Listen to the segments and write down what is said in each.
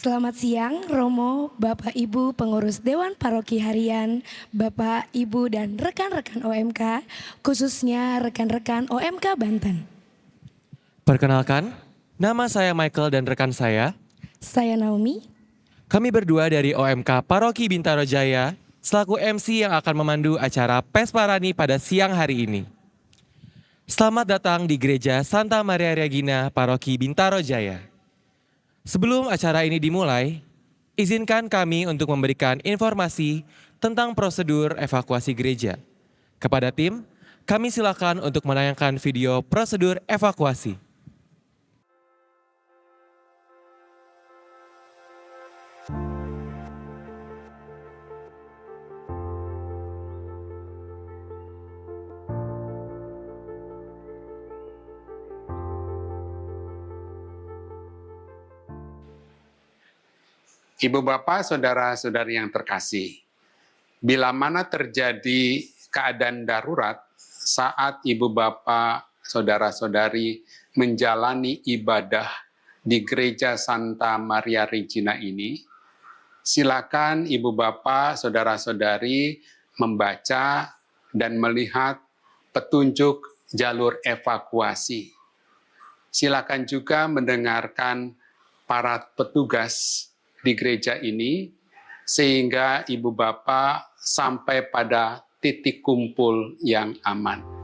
Selamat siang Romo, Bapak Ibu pengurus Dewan Paroki Harian, Bapak Ibu dan rekan-rekan OMK, khususnya rekan-rekan OMK Banten. Perkenalkan, nama saya Michael dan rekan saya. Saya Naomi. Kami berdua dari OMK Paroki Bintaro Jaya, selaku MC yang akan memandu acara Pesparani pada siang hari ini. Selamat datang di Gereja Santa Maria Regina Paroki Bintaro Jaya. Sebelum acara ini dimulai, izinkan kami untuk memberikan informasi tentang prosedur evakuasi gereja. Kepada tim, kami silakan untuk menayangkan video prosedur evakuasi. Ibu bapak, saudara-saudari yang terkasih, bila mana terjadi keadaan darurat saat ibu bapak, saudara-saudari menjalani ibadah di Gereja Santa Maria Regina ini, silakan ibu bapak, saudara-saudari membaca dan melihat petunjuk jalur evakuasi. Silakan juga mendengarkan para petugas di gereja ini, sehingga ibu bapak sampai pada titik kumpul yang aman.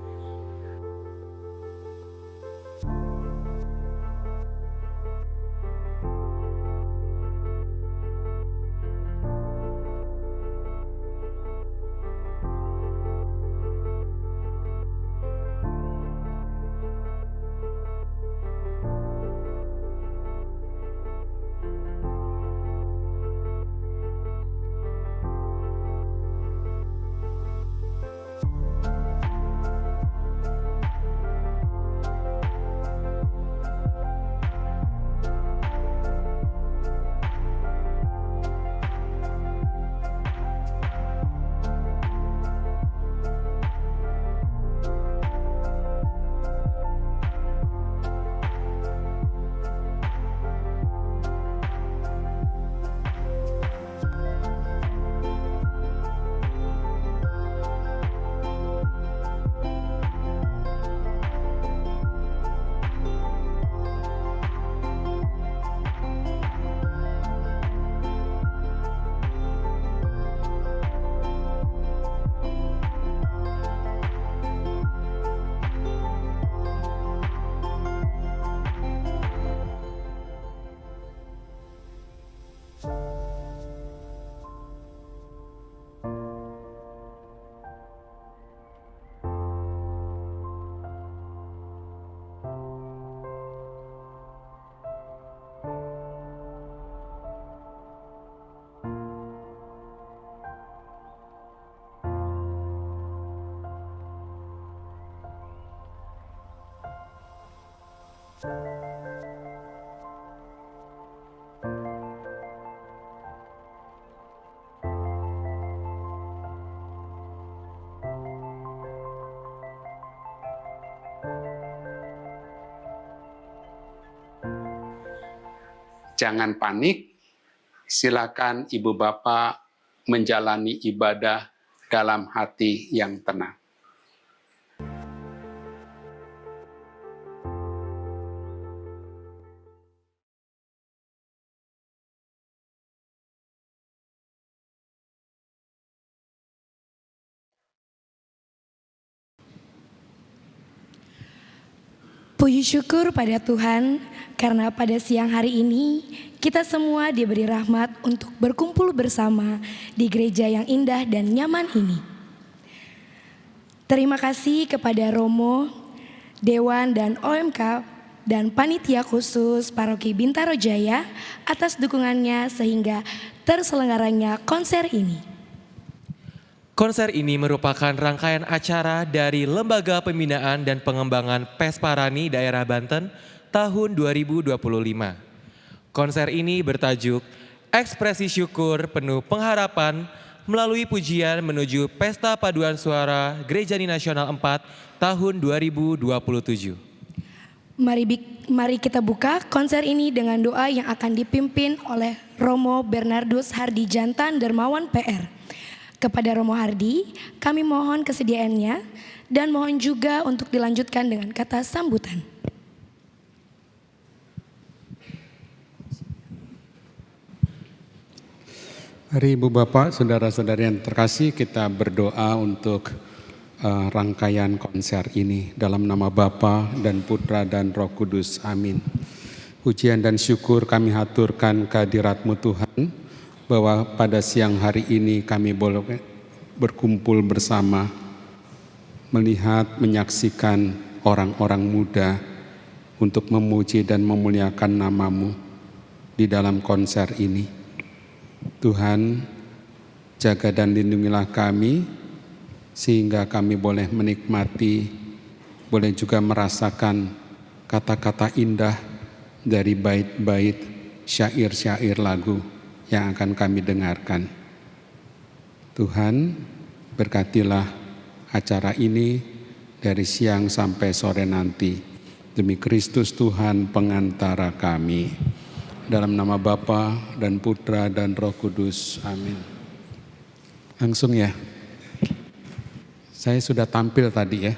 Jangan panik, silakan ibu bapak menjalani ibadah dalam hati yang tenang. Puji syukur pada Tuhan karena pada siang hari ini kita semua diberi rahmat untuk berkumpul bersama di gereja yang indah dan nyaman ini. Terima kasih kepada Romo, Dewan dan OMK dan Panitia Khusus Paroki Bintaro Jaya atas dukungannya sehingga terselenggaranya konser ini. Konser ini merupakan rangkaian acara dari Lembaga Pembinaan dan Pengembangan Pesparani Daerah Banten tahun 2025. Konser ini bertajuk Ekspresi Syukur Penuh Pengharapan melalui pujian menuju Pesta Paduan Suara Gereja Nasional 4 tahun 2027. Mari kita buka konser ini dengan doa yang akan dipimpin oleh Romo Bernardus Hardi Jantan Dermawan PR. Kepada Romo Hardi, kami mohon kesediaannya dan mohon juga untuk dilanjutkan dengan kata sambutan. Mari Ibu Bapak, Saudara-saudari yang terkasih, kita berdoa untuk rangkaian konser ini dalam nama Bapa dan Putra dan Roh Kudus. Amin. Pujian dan syukur kami haturkan kehadirat-Mu Tuhan, bahwa pada siang hari ini kami boleh berkumpul bersama, melihat, menyaksikan orang-orang muda untuk memuji dan memuliakan nama-Mu di dalam konser ini. Tuhan, jaga dan lindungilah kami, sehingga kami boleh menikmati, boleh juga merasakan kata-kata indah dari bait-bait syair-syair lagu yang akan kami dengarkan. Tuhan, berkatilah acara ini dari siang sampai sore nanti. Demi Kristus Tuhan pengantara kami. Dalam nama Bapa dan Putra dan Roh Kudus. Amin. Langsung ya. Saya sudah tampil tadi ya.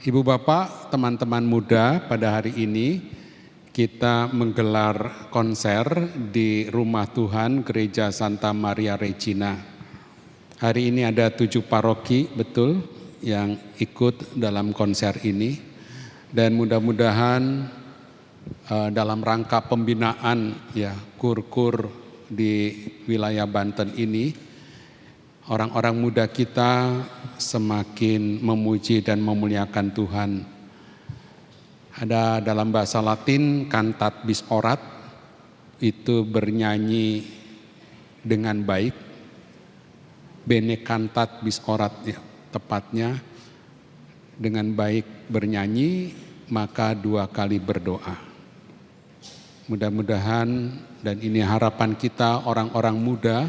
Ibu Bapak, teman-teman muda, pada hari ini kita menggelar konser di Rumah Tuhan Gereja Santa Maria Regina. Hari ini ada 7 paroki betul yang ikut dalam konser ini. Dan mudah-mudahan dalam rangka pembinaan ya kur-kur di wilayah Banten ini, orang-orang muda kita semakin memuji dan memuliakan Tuhan. Ada dalam bahasa Latin cantat bis orat, itu bernyanyi dengan baik. Bene cantat bis orat ya, tepatnya dengan baik bernyanyi, maka 2 kali berdoa. Mudah-mudahan, dan ini harapan kita, orang-orang muda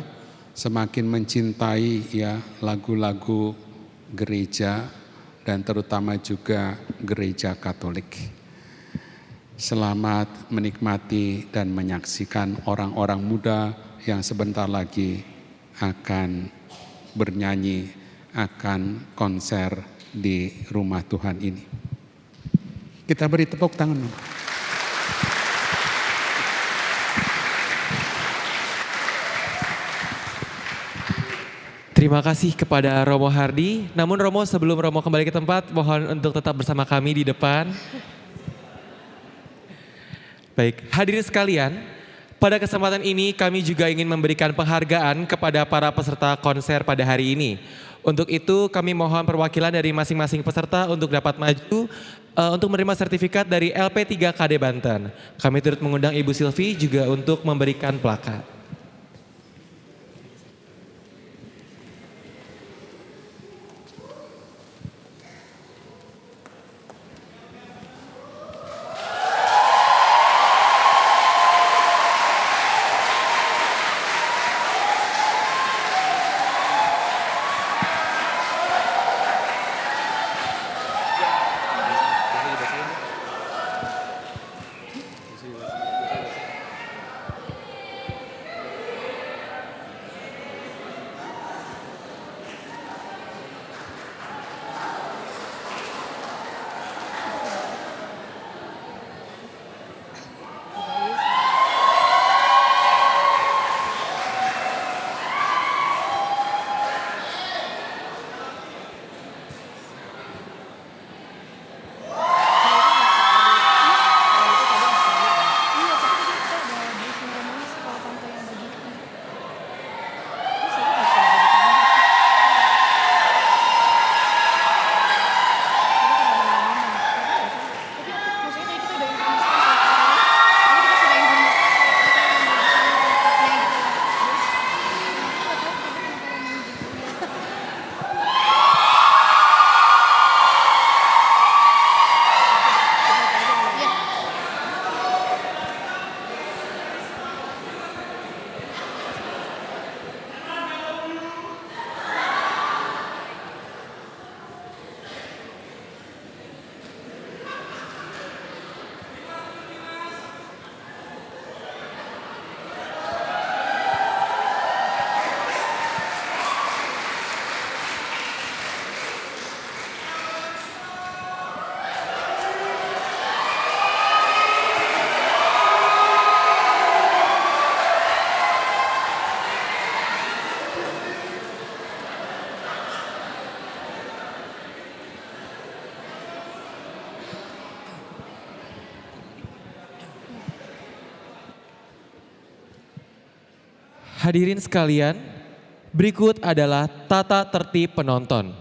semakin mencintai ya lagu-lagu gereja dan terutama juga gereja Katolik. Selamat menikmati dan menyaksikan orang-orang muda yang sebentar lagi akan bernyanyi, akan konser di Rumah Tuhan ini. Kita beri tepuk tangan. Terima kasih kepada Romo Hardi. Namun Romo, sebelum Romo kembali ke tempat, mohon untuk tetap bersama kami di depan. Baik, hadirin sekalian, pada kesempatan ini kami juga ingin memberikan penghargaan kepada para peserta konser pada hari ini. Untuk itu kami mohon perwakilan dari masing-masing peserta untuk dapat maju untuk menerima sertifikat dari LP3KD Banten. Kami turut mengundang Ibu Silvi juga untuk memberikan plakat. Hadirin sekalian, berikut adalah tata tertib penonton.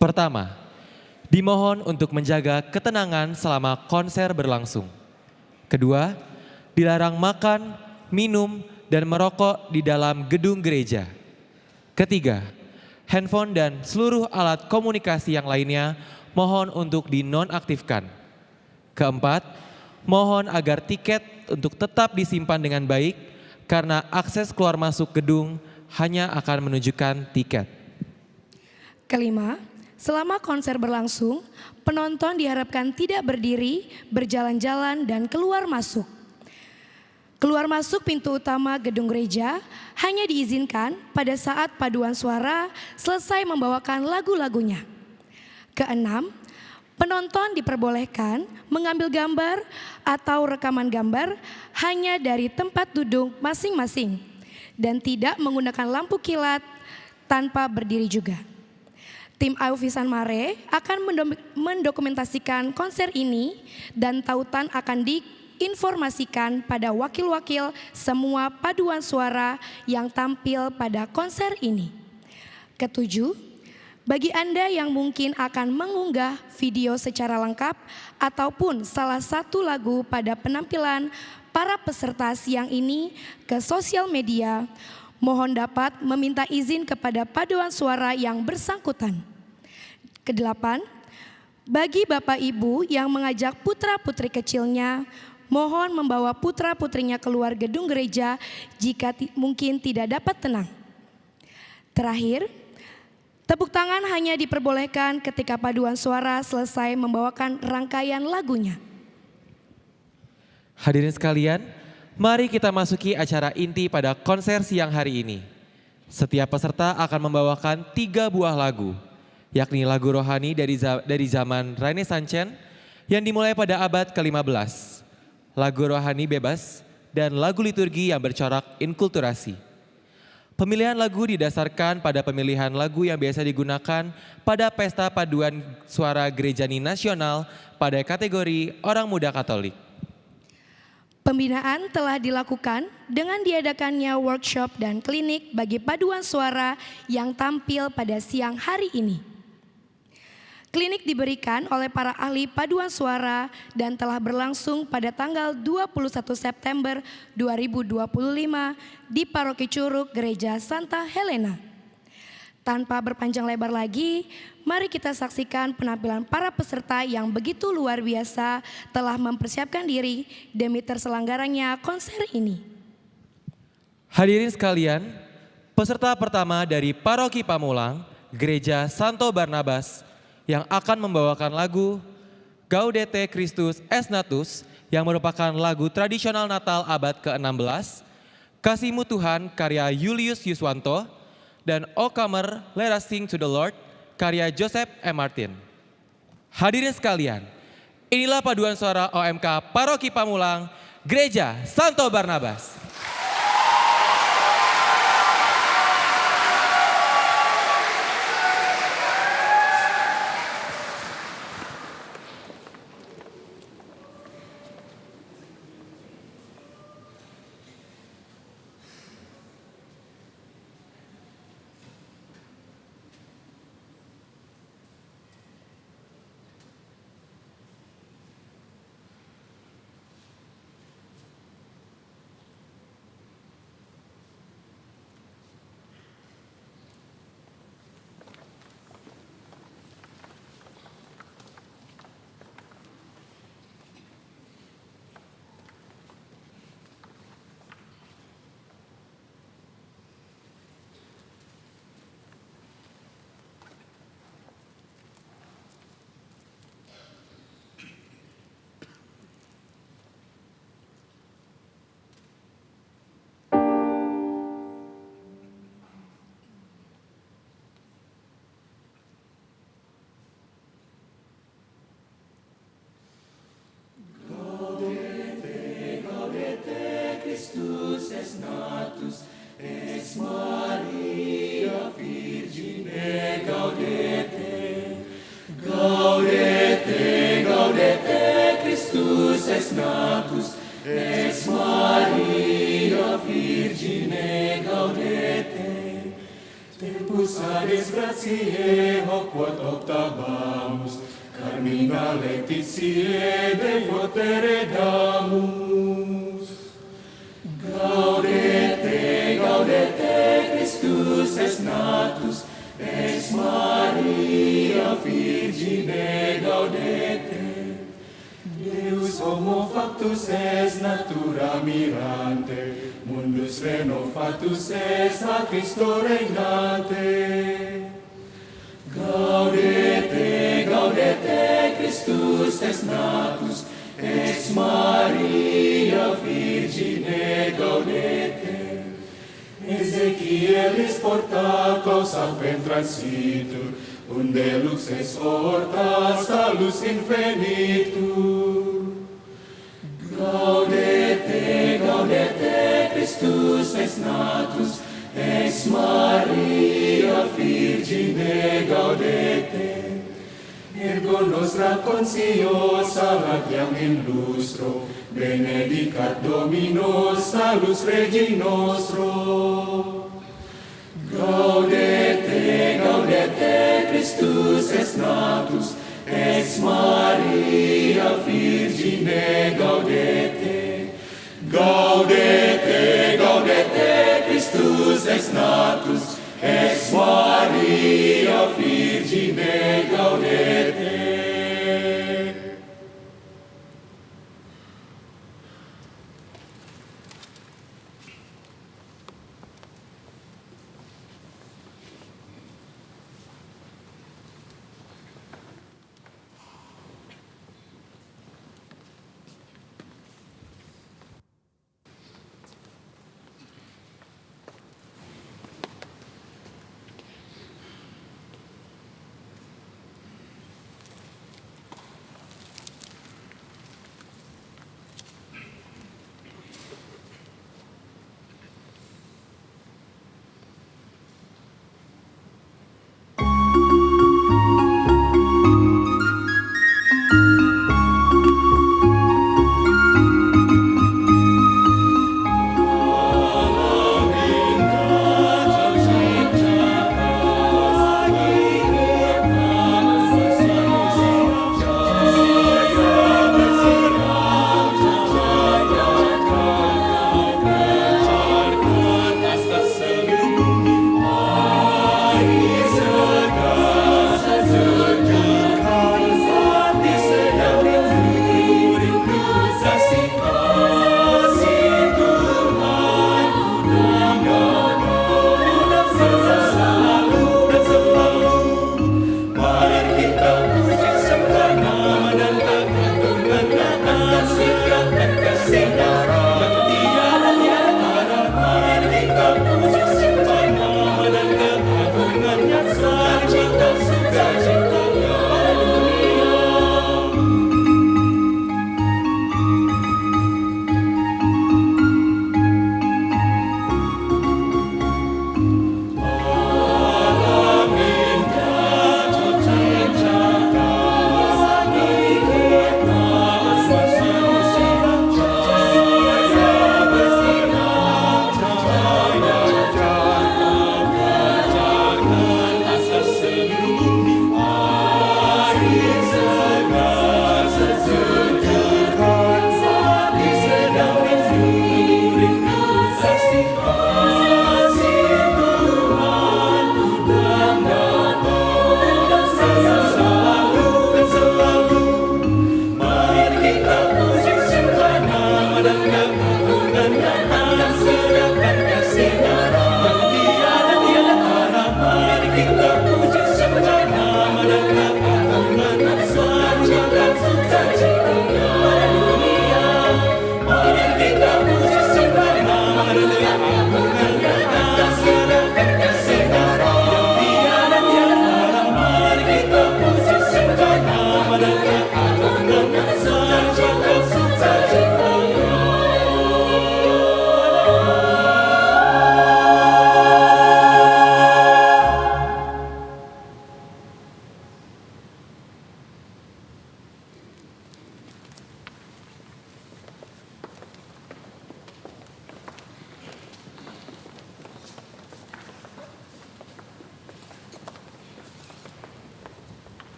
Pertama, dimohon untuk menjaga ketenangan selama konser berlangsung. Kedua, dilarang makan, minum, dan merokok di dalam gedung gereja. Ketiga, handphone dan seluruh alat komunikasi yang lainnya mohon untuk dinonaktifkan. Keempat, mohon agar tiket untuk tetap disimpan dengan baik karena akses keluar masuk gedung hanya akan menunjukkan tiket. Kelima, selama konser berlangsung, penonton diharapkan tidak berdiri, berjalan-jalan, dan keluar masuk. Keluar masuk pintu utama gedung gereja hanya diizinkan pada saat paduan suara selesai membawakan lagu-lagunya. Keenam, penonton diperbolehkan mengambil gambar atau rekaman gambar hanya dari tempat duduk masing-masing dan tidak menggunakan lampu kilat tanpa berdiri juga. Tim Auvisan Mare akan mendokumentasikan konser ini dan tautan akan diinformasikan pada wakil-wakil semua paduan suara yang tampil pada konser ini. Ketujuh, bagi Anda yang mungkin akan mengunggah video secara lengkap ataupun salah satu lagu pada penampilan para peserta siang ini ke sosial media, mohon dapat meminta izin kepada paduan suara yang bersangkutan. Kedelapan, bagi Bapak Ibu yang mengajak putra-putri kecilnya, mohon membawa putra-putrinya keluar gedung gereja jika mungkin tidak dapat tenang. Terakhir, tepuk tangan hanya diperbolehkan ketika paduan suara selesai membawakan rangkaian lagunya. Hadirin sekalian, mari kita masuki acara inti pada konser siang hari ini. Setiap peserta akan membawakan 3 buah lagu, yakni lagu rohani dari zaman Renaissance yang dimulai pada abad ke-15, lagu rohani bebas, dan lagu liturgi yang bercorak inkulturasi. Pemilihan lagu didasarkan pada pemilihan lagu yang biasa digunakan pada pesta paduan suara Gerejani Nasional pada kategori orang muda Katolik. Pembinaan telah dilakukan dengan diadakannya workshop dan klinik bagi paduan suara yang tampil pada siang hari ini. Klinik diberikan oleh para ahli paduan suara dan telah berlangsung pada tanggal 21 September 2025 di Paroki Curug Gereja Santa Helena. Tanpa berpanjang lebar lagi, mari kita saksikan penampilan para peserta yang begitu luar biasa telah mempersiapkan diri demi terselenggaranya konser ini. Hadirin sekalian, peserta pertama dari Paroki Pamulang, Gereja Santo Barnabas, yang akan membawakan lagu Gaudete Christus es Natus yang merupakan lagu tradisional Natal abad ke-16, Kasihmu Tuhan karya Julius Yuswanto, dan O Comer Let Us Sing to the Lord karya Joseph M. Martin. Hadirin sekalian, inilah paduan suara OMK Paroki Pamulang, Gereja Santo Barnabas. es natus, ex Maria Virgine Tempus ades gratiae hoc quod octabamus, carmina laetitiae devotere damus. Gaudete, gaudete, Christus es natus, ex Maria Virgine gaudete. Deus homo factus es natura mirante, mundus renovatus es a Christo regnante. Gaudete, gaudete, Christus es natus, ex Maria Virgine gaudete. Ezechielis porta clausapem transitur, unde lux es horta salus infinitur. Gaudete, gaudete, Christus es natus, ex Maria Virgine gaudete. Ergo nostra conscio salatiam in lustro, benedicat Domino salus Regi nostro. Gaudete, gaudete, Christus es natus, ex Maria Virgine gaudete. Gaudete, gaudete, Christus es natus, ex Maria Virgine gaudete.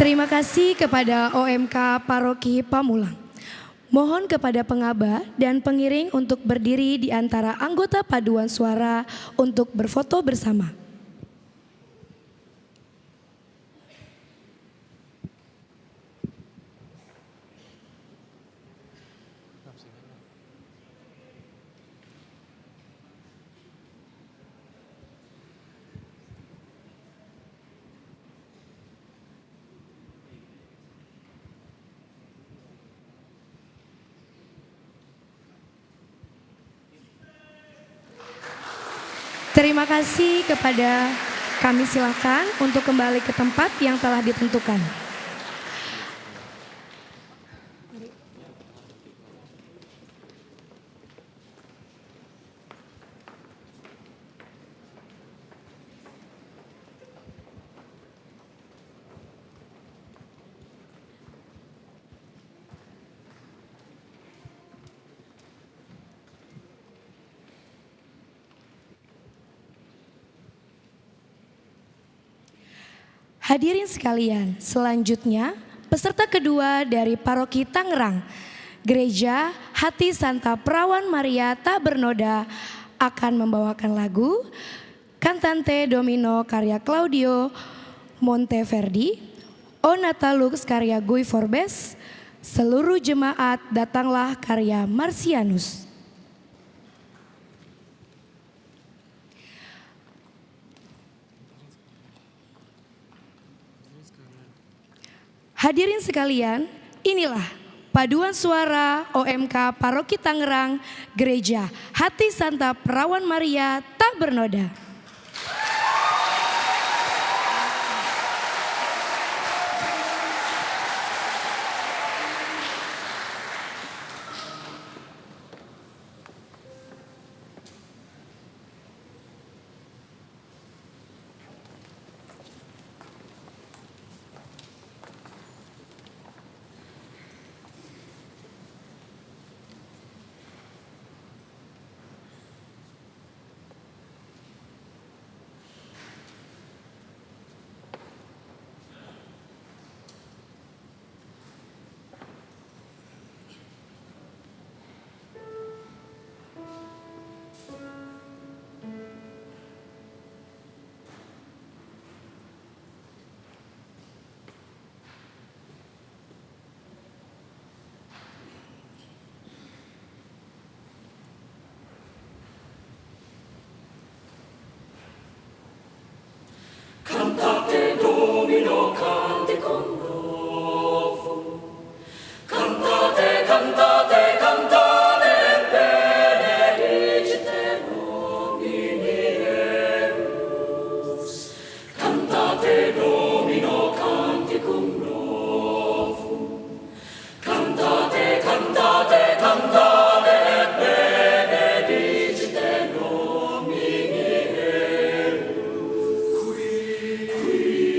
Terima kasih kepada OMK Paroki Pamulang. Mohon kepada pengaba dan pengiring untuk berdiri di antara anggota paduan suara untuk berfoto bersama. Terima kasih kepada kami, silakan untuk kembali ke tempat yang telah ditentukan. Hadirin sekalian, selanjutnya peserta kedua dari Paroki Tangerang, Gereja Hati Santa Perawan Maria Tak Bernoda akan membawakan lagu Cantante Domino karya Claudio Monteverdi, O Natalux karya Guy Forbes, Seluruh Jemaat Datanglah karya Marcianus. Hadirin sekalian, inilah paduan suara OMK Paroki Tangerang, Gereja Hati Santa Perawan Maria Tak Bernoda. Cantate Domino, cante con goffo. Cantate, cantate, cantate, benedicite nomini Deus. Cantate Domino, cante con goffo. Cantate, cantate, cantate, benedicite nomini Deus. Qui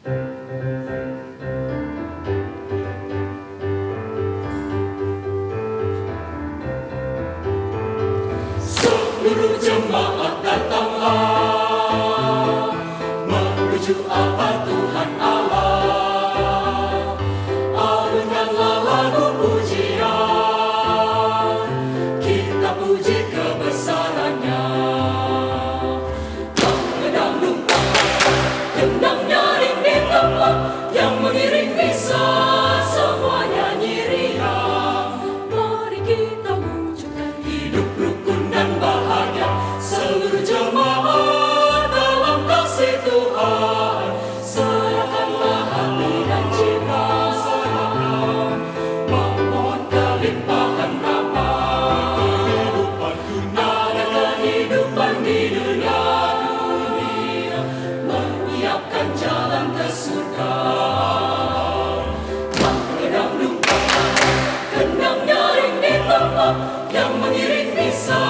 Seluruh jemaat datanglah menuju altar Tuhan Allah. Alunkanlah lagu pujian, kita puji kebesarannya. Gedang lumpang, gendang nyaring di tempat yang mengiring bisa semua nyanyi riang. Mari kita wujudkan hidup rukun dan bahagia seluruh jemaat dalam kasih Tuhan. Serahkanlah hati dan jiwa, serahkan memohon kelimpahan rahmat kehidupan dunia, ada kehidupan di dunia, menyiapkan jalan ke surga. Gedang lumpang, gendang nyaring di tempat yang mengiring bisa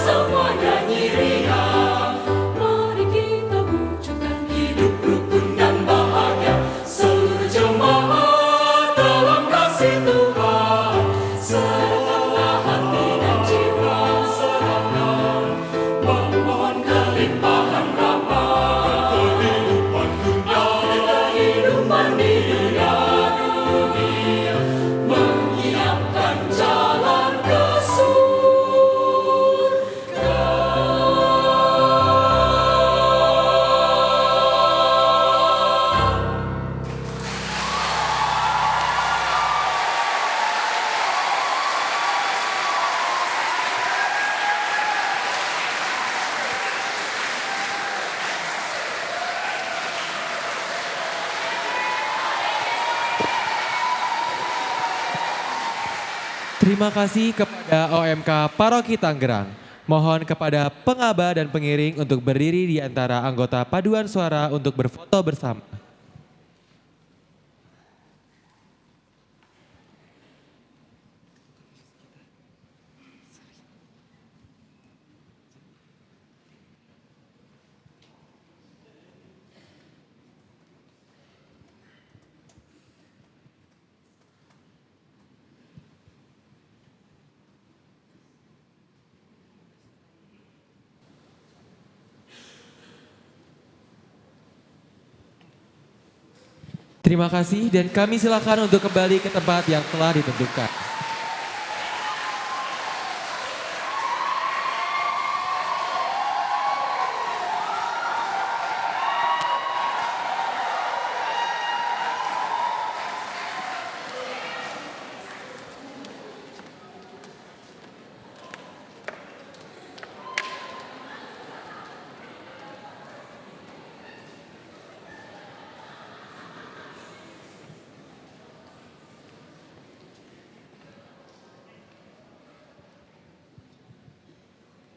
semua nyanyi riang. Mari kita wujudkan hidup rukun dan bahagia seluruh jemaat dalam kasih Tuhan. Serahkanlah hati dan jiwa, serahkan memohon kelimpahan rahmat kehidupan dunia, kehidupan di dunia, menyiapkan jalan ke surga. Terima kasih kepada OMK Paroki Tangerang. Mohon kepada pengaba dan pengiring untuk berdiri di antara anggota paduan suara untuk berfoto bersama. Terima kasih dan kami silakan untuk kembali ke tempat yang telah ditentukan.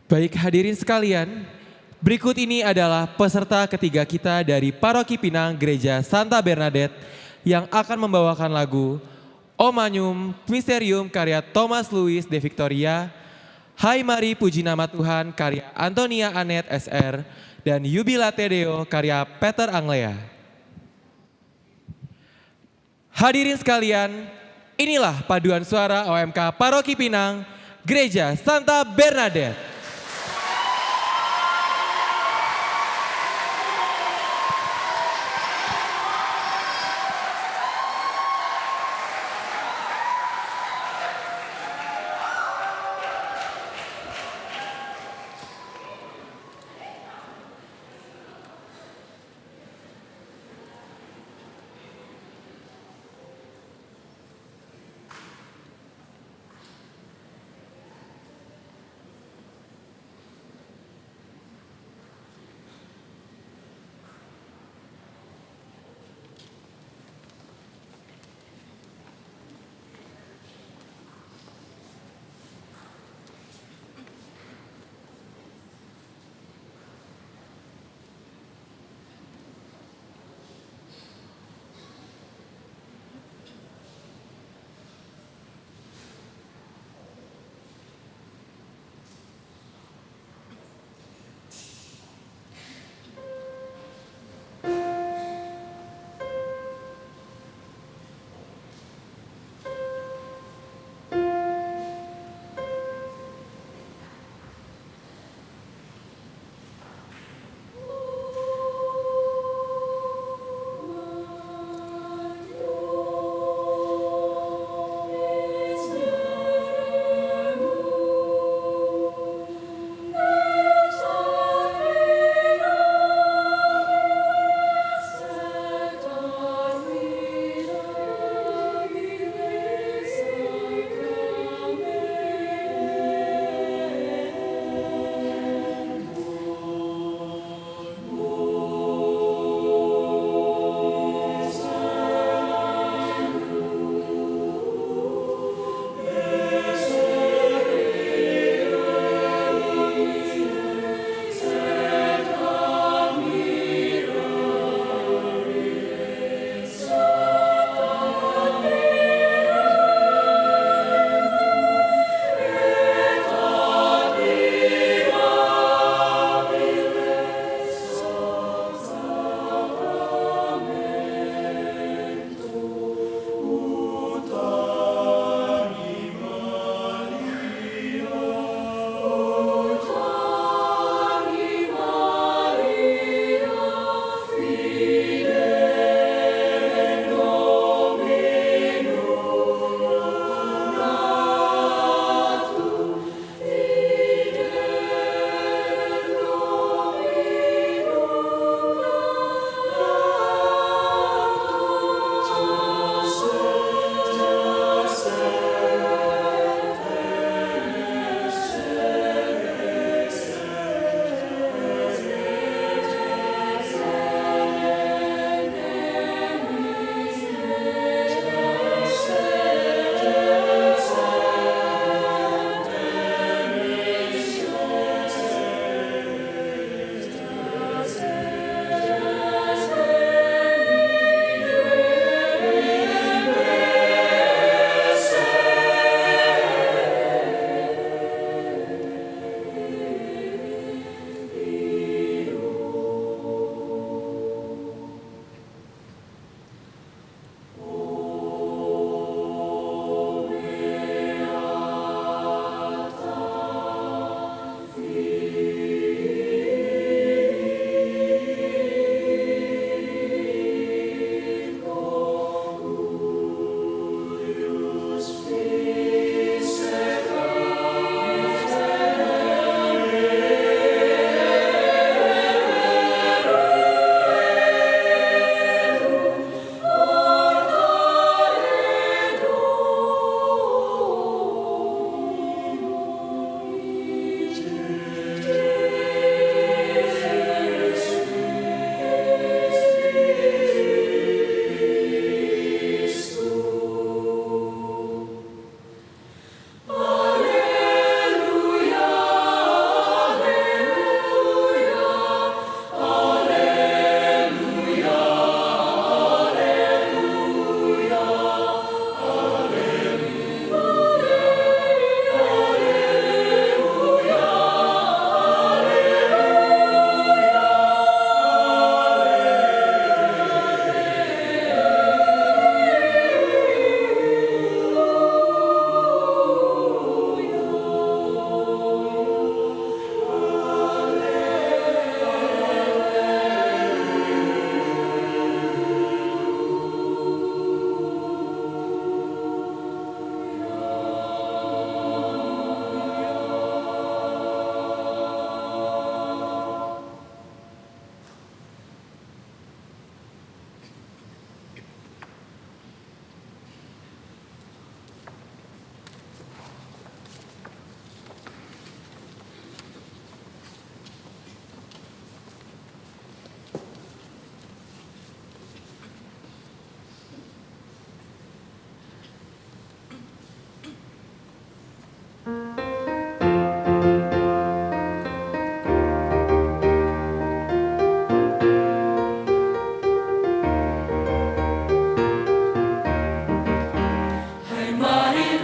Baik hadirin sekalian, berikut ini adalah peserta ketiga kita dari Paroki Pinang Gereja Santa Bernadette yang akan membawakan lagu O Magnum Mysterium karya Thomas Louis de Victoria, Hai Mari Puji Nama Tuhan karya Antonia Anet SR, dan Jubilate Deo karya Peter Anglea. Hadirin sekalian, inilah paduan suara OMK Paroki Pinang Gereja Santa Bernadette.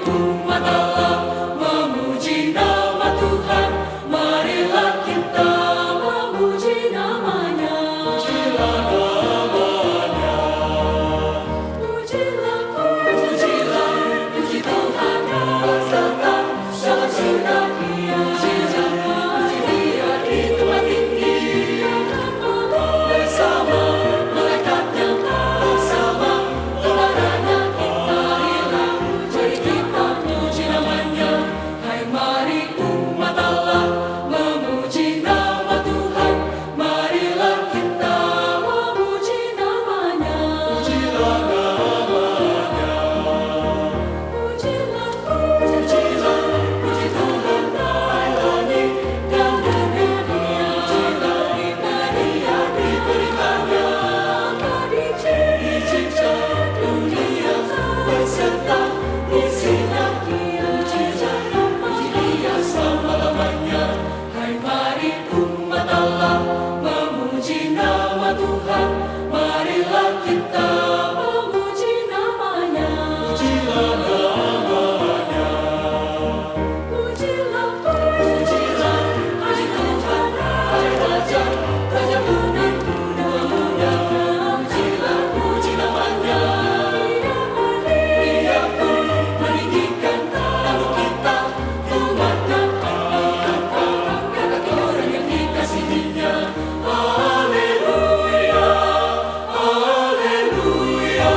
umat Allah memuji nama Tuhan, marilah kita memuji namanya. Pujilah namanya. Pujilah, pujilah, puji Tuhan beserta dalam surga Dia. Puji Dia di tempat tinggi bersama malaikatnya, bersama tentaranya. Marilah mari kita puji namanya. Hai mari umat Allah memuji nama Tuhan, marilah kita memuji namanya. Pujilah namanya. Pujilah, pujilah, puji Tuhan hai langit dan bumi Dia. Pujilah Dia diberikannya dicipta dunia beserta isinya Dia. Puji Dia selama-lamanya. Hai mari umat Allah memuji nama Tuhan, marilah kita memuji namanya. Pujilah namanya. Pujilah, pujilah, puji Tuhan hai Raja, Raja muda-muda. Pujilah, puji namanya. Dia pun meninggikan nama kita, umatnya angkat kaki orang yang dikasihinya. Haleluya, haleluya,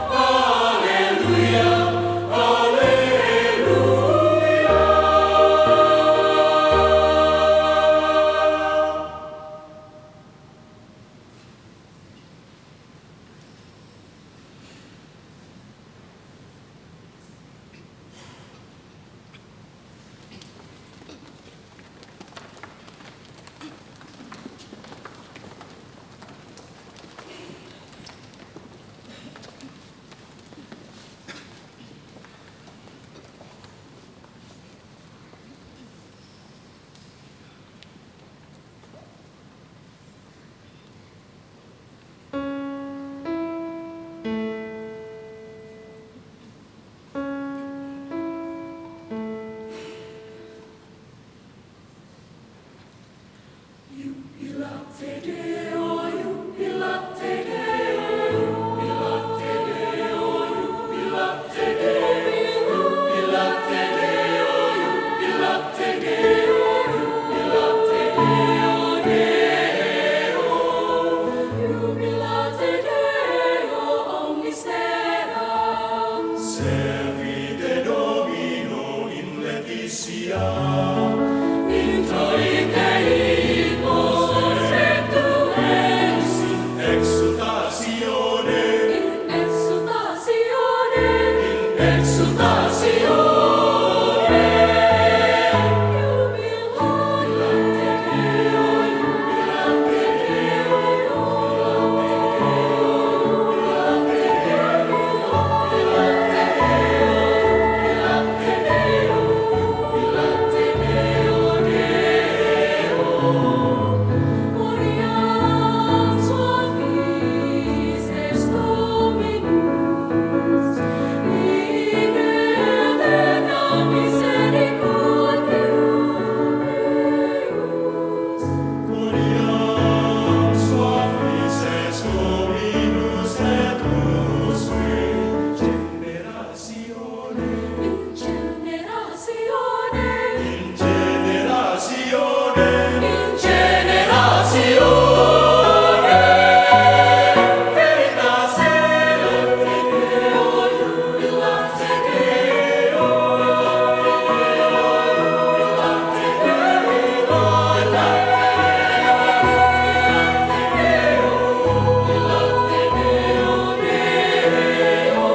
haleluya, haleluya. Servite Domino in Laetitia, introite exultatione, in exultatione, jubilate Deo, jubilate Deo, jubilate Deo, jubilate Deo, jubilate Deo, Deo. Gloriam suavis est Dominus, in aeterna misericordia eius. Gloriam suavis est Dominus et usque generatione, in generazione, in generazione, in generazione. Veritas elote Deo, jubilate Deo, jubilate Deo, jubilate Deo, jubilate Deo, Deo,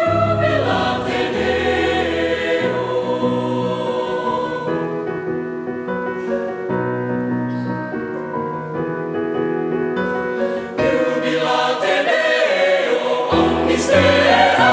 jubilate Deo. Jubilate Deo omnis terra.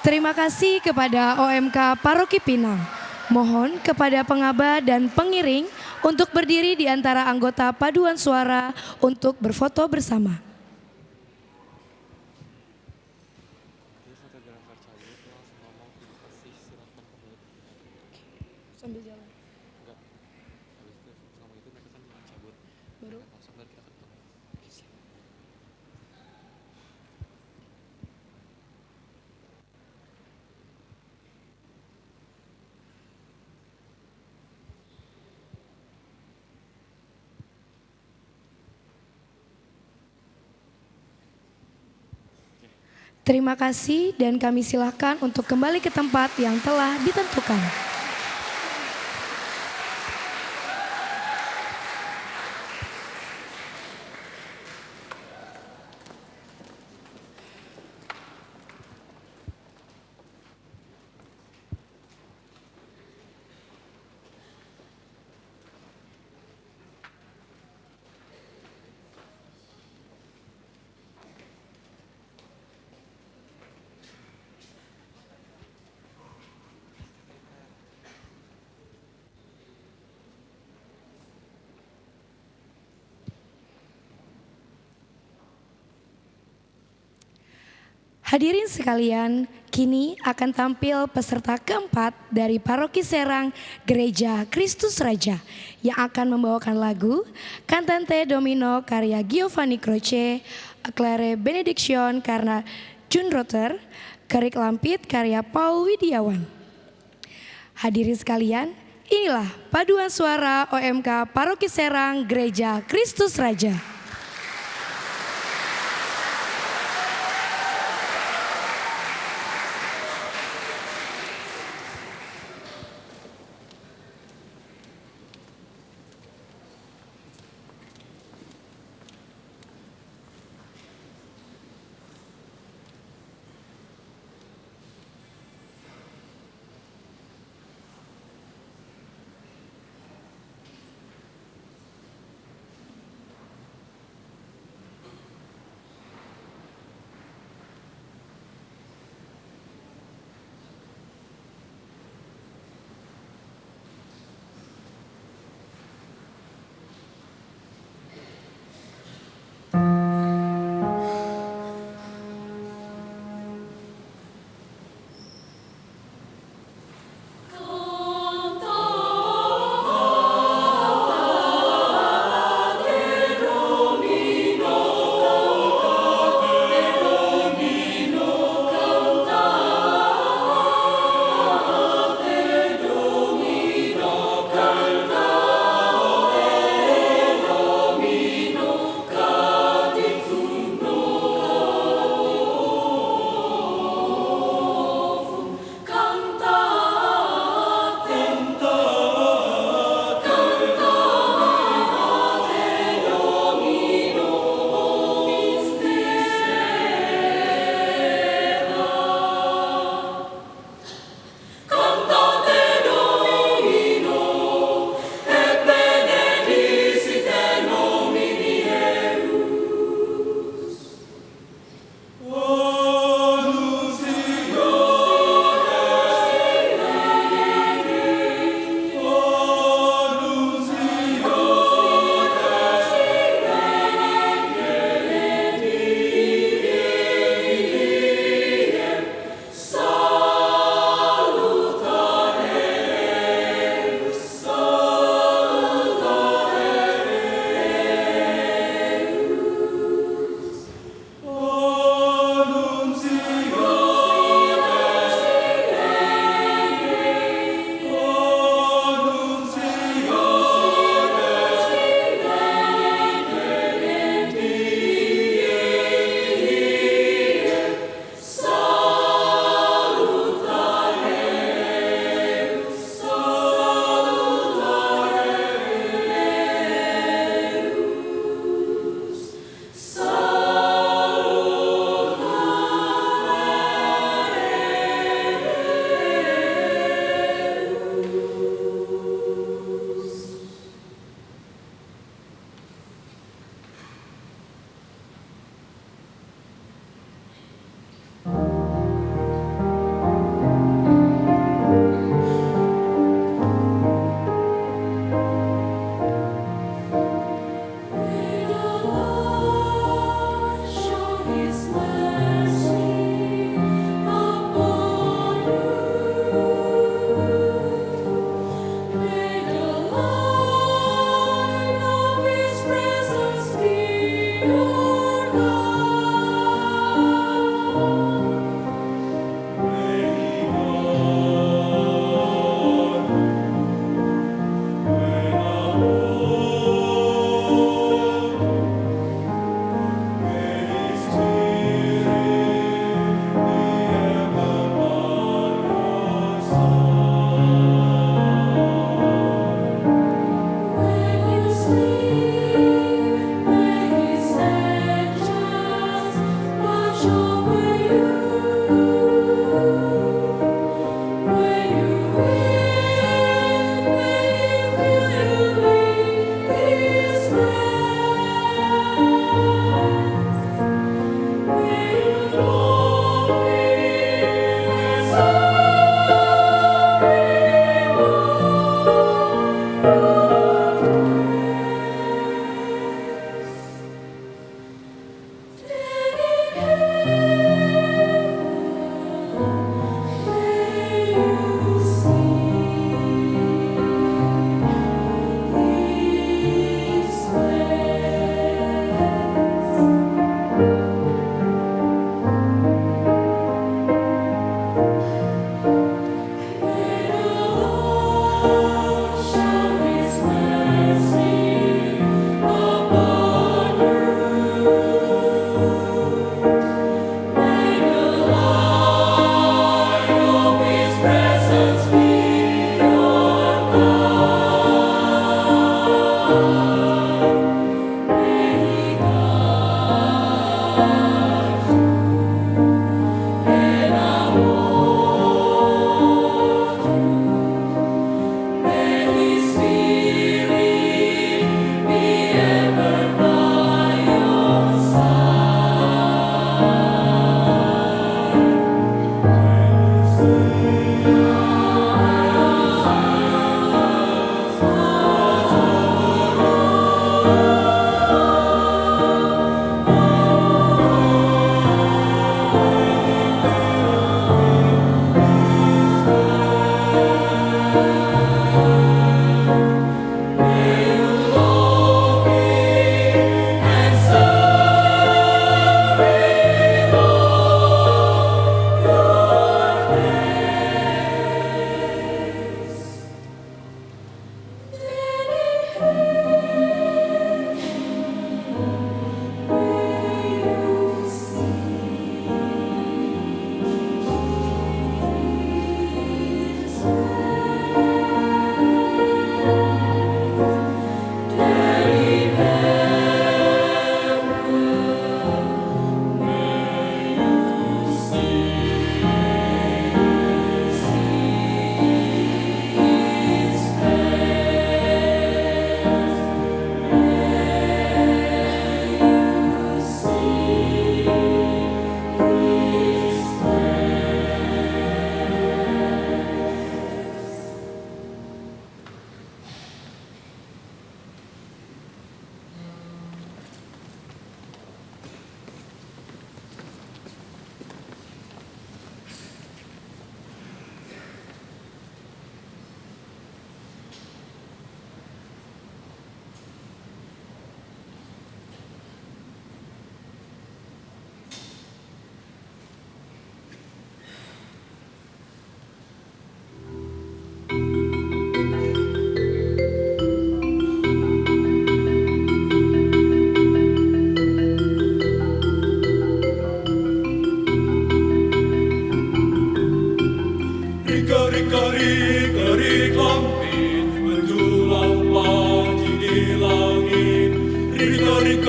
Terima kasih kepada OMK Paroki Pinang. Mohon kepada pengaba dan pengiring untuk berdiri di antara anggota paduan suara untuk berfoto bersama. Sambil jalan. Terima kasih dan kami silakan untuk kembali ke tempat yang telah ditentukan. Hadirin sekalian, kini akan tampil peserta keempat dari Paroki Serang Gereja Kristus Raja yang akan membawakan lagu Cantante Domino karya Giovanni Croce, Clare Benediction karena Jun Rotter, Kerik Lampit karya Paul Widiawan. Hadirin sekalian, inilah paduan suara OMK Paroki Serang Gereja Kristus Raja.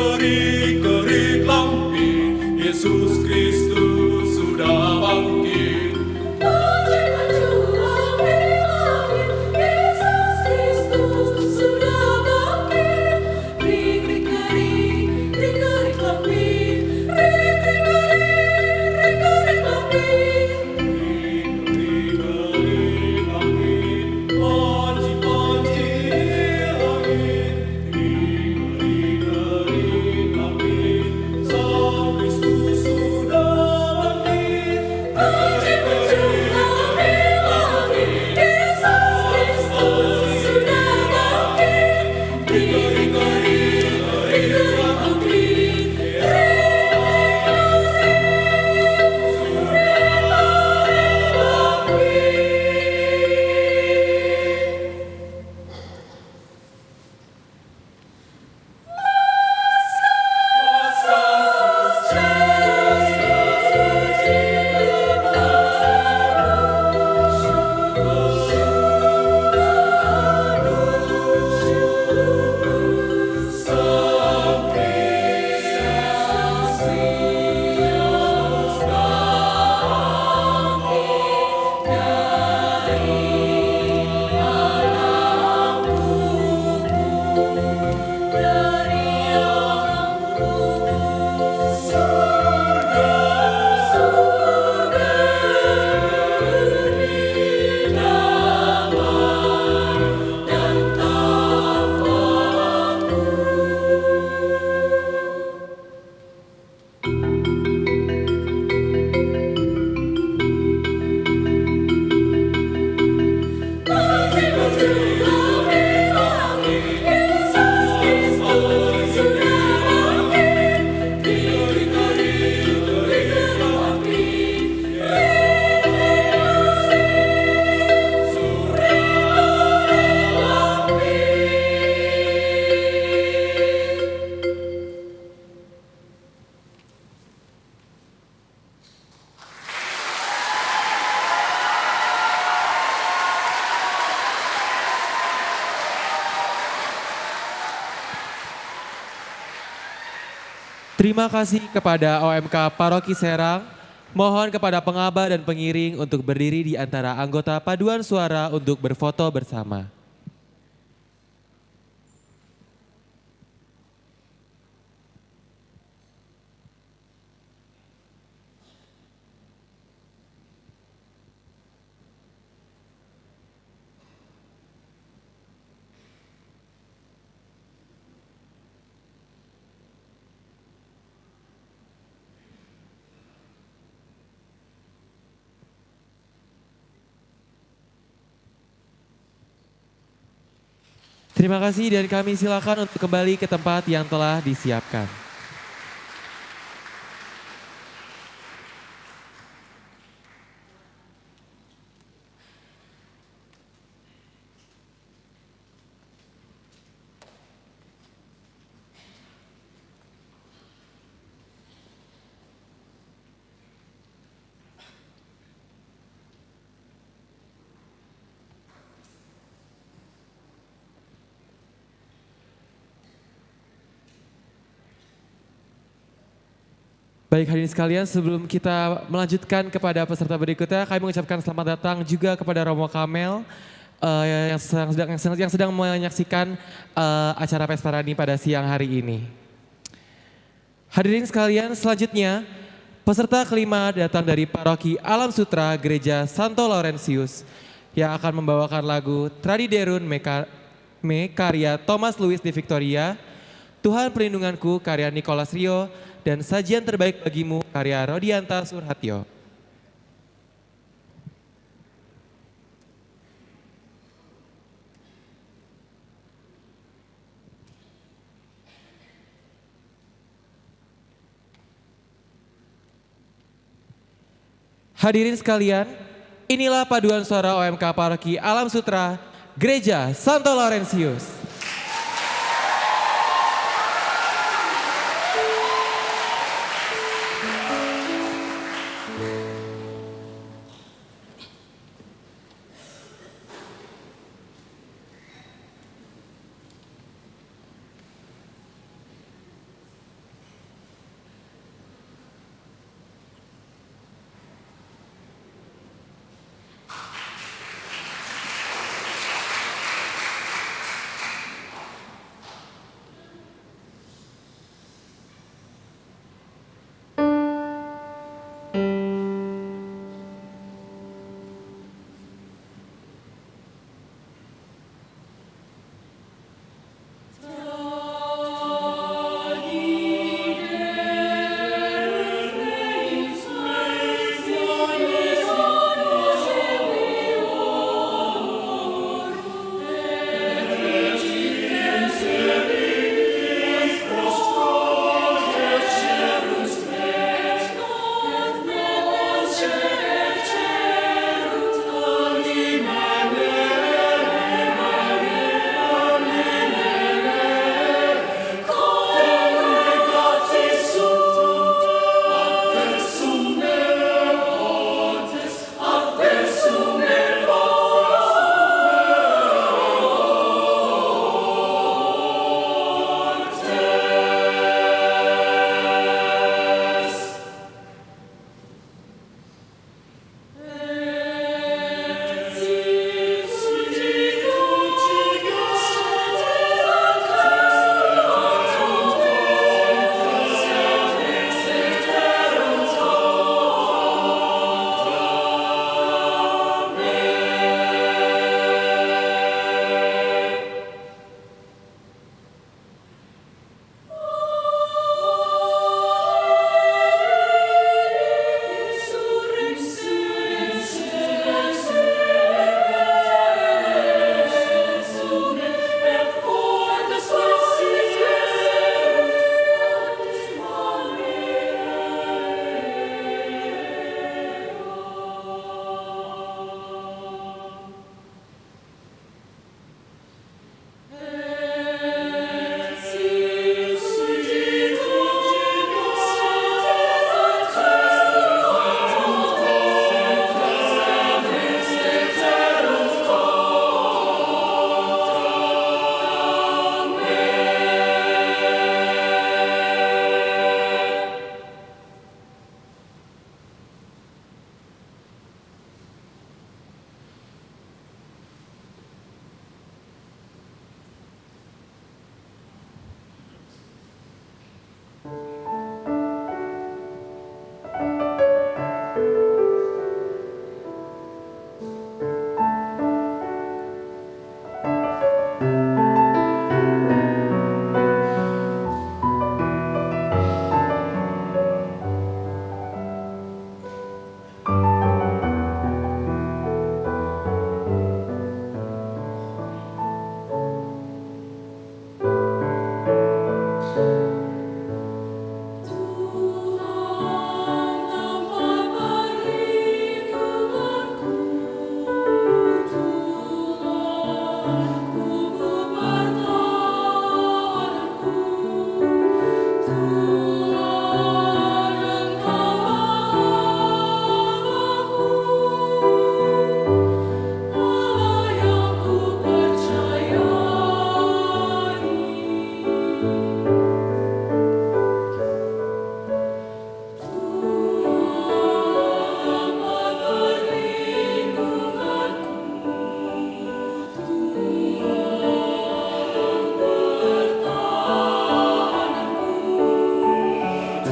Terik-terik lampi, Yesus Kristus sudah bangkit. Puji berjuang di langit, Yesus Kristus sudah bangkit. Rik-rik-rik, rik-rik lampi, rik-rik-rik, rik-rik lampi. Terik-terik lampi, panci-panci langit. Terik-terik lampi, Sang Kristus sudah bangkit. Puji berjuang di langit, Yesus Kristus sudah bangkit. Rik-rik-rik, rik-rik lampi, Terima kasih kepada OMK Paroki Serang. Mohon kepada pengaba dan pengiring untuk berdiri di antara anggota paduan suara untuk berfoto bersama. Terima kasih dan kami silakan untuk kembali ke tempat yang telah disiapkan. Baik hadirin sekalian, sebelum kita melanjutkan kepada peserta berikutnya, kami mengucapkan selamat datang juga kepada Romo Kamel yang sedang menyaksikan acara Pesparani pada siang hari ini. Hadirin sekalian, selanjutnya peserta kelima datang dari Paroki Alam Sutra Gereja Santo Laurentius yang akan membawakan lagu Tradiderun Me karya Thomas Louis de Victoria, Tuhan Perlindunganku karya Nicholas Rio, dan Sajian Terbaik Bagimu karya Rodianta Surhatyo. Hadirin sekalian, inilah paduan suara OMK Paroki Alam Sutra Gereja Santo Laurentius.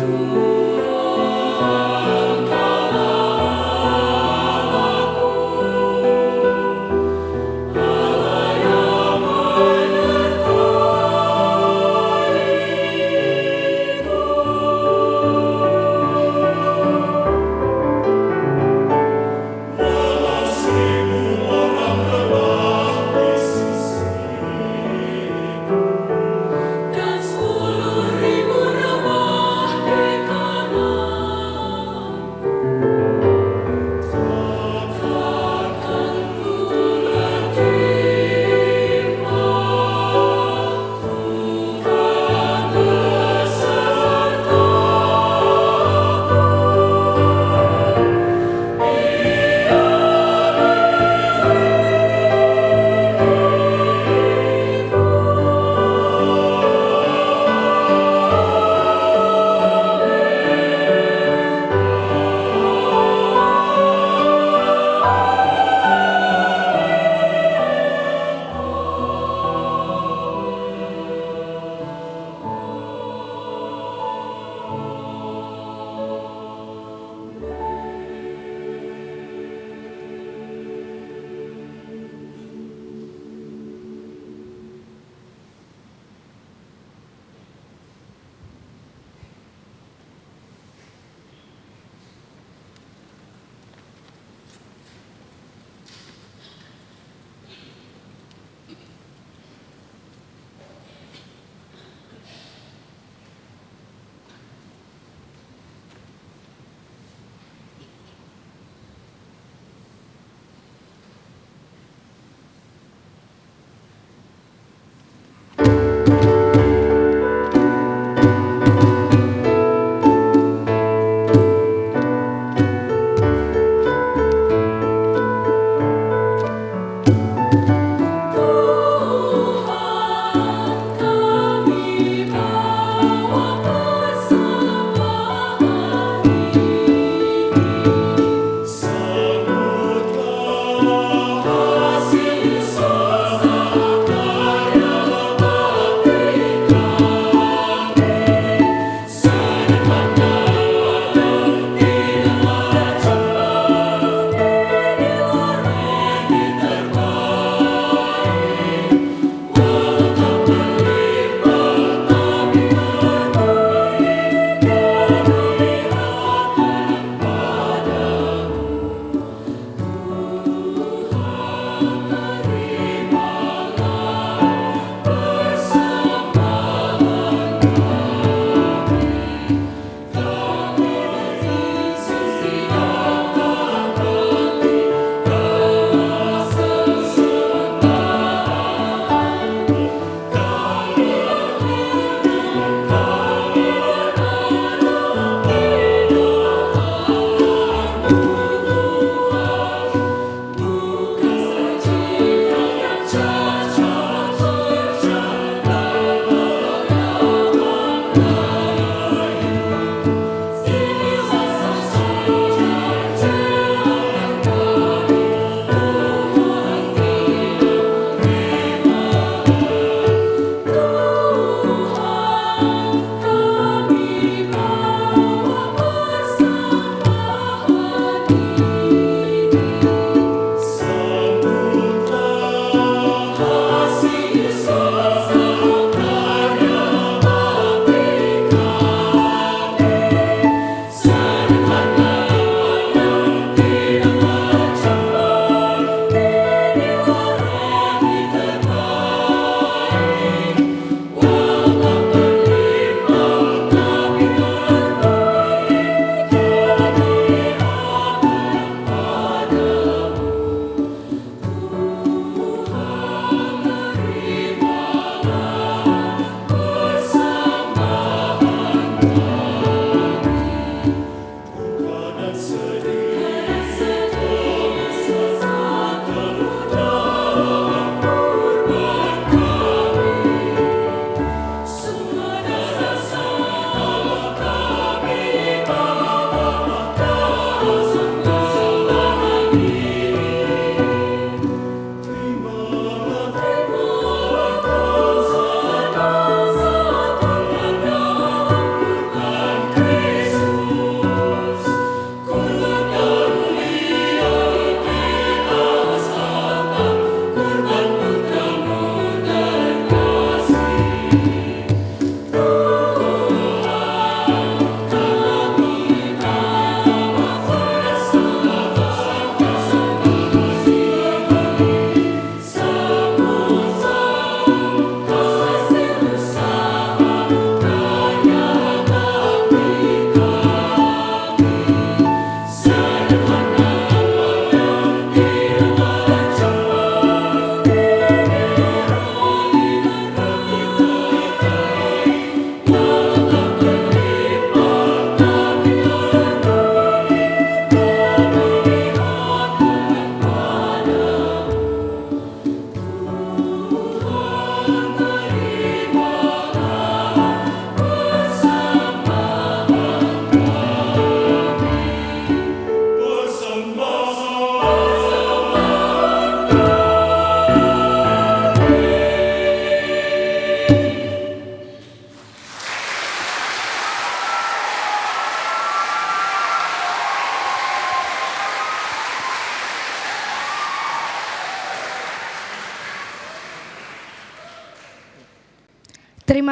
Dan 10.000 remah di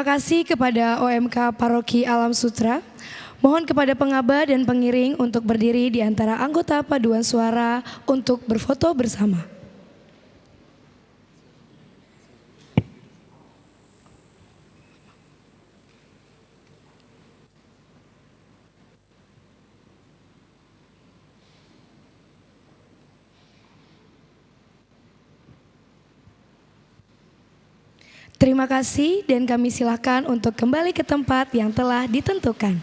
Terima kasih kepada OMK Paroki Alam Sutra. Mohon kepada pengaba dan pengiring untuk berdiri di antara anggota paduan suara untuk berfoto bersama. Terima kasih dan kami silakan untuk kembali ke tempat yang telah ditentukan.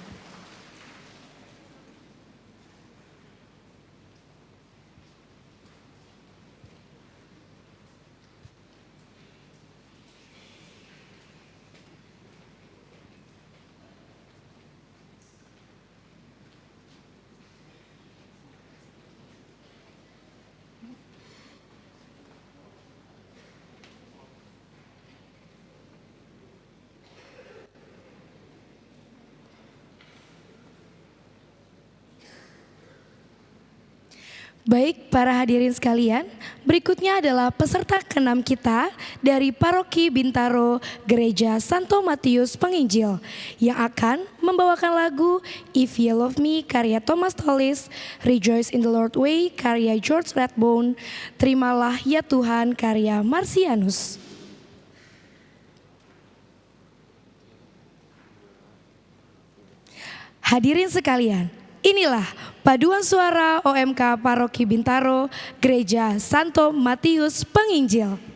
Baik para hadirin sekalian, berikutnya adalah peserta keenam kita dari Paroki Bintaro Gereja Santo Matius Penginjil yang akan membawakan lagu If You Love Me karya Thomas Tallis, Rejoice in the Lord Way karya George Redbone, Terimalah Ya Tuhan karya Marcianus. Hadirin sekalian, inilah paduan suara OMK Paroki Bintaro Gereja Santo Matius Penginjil.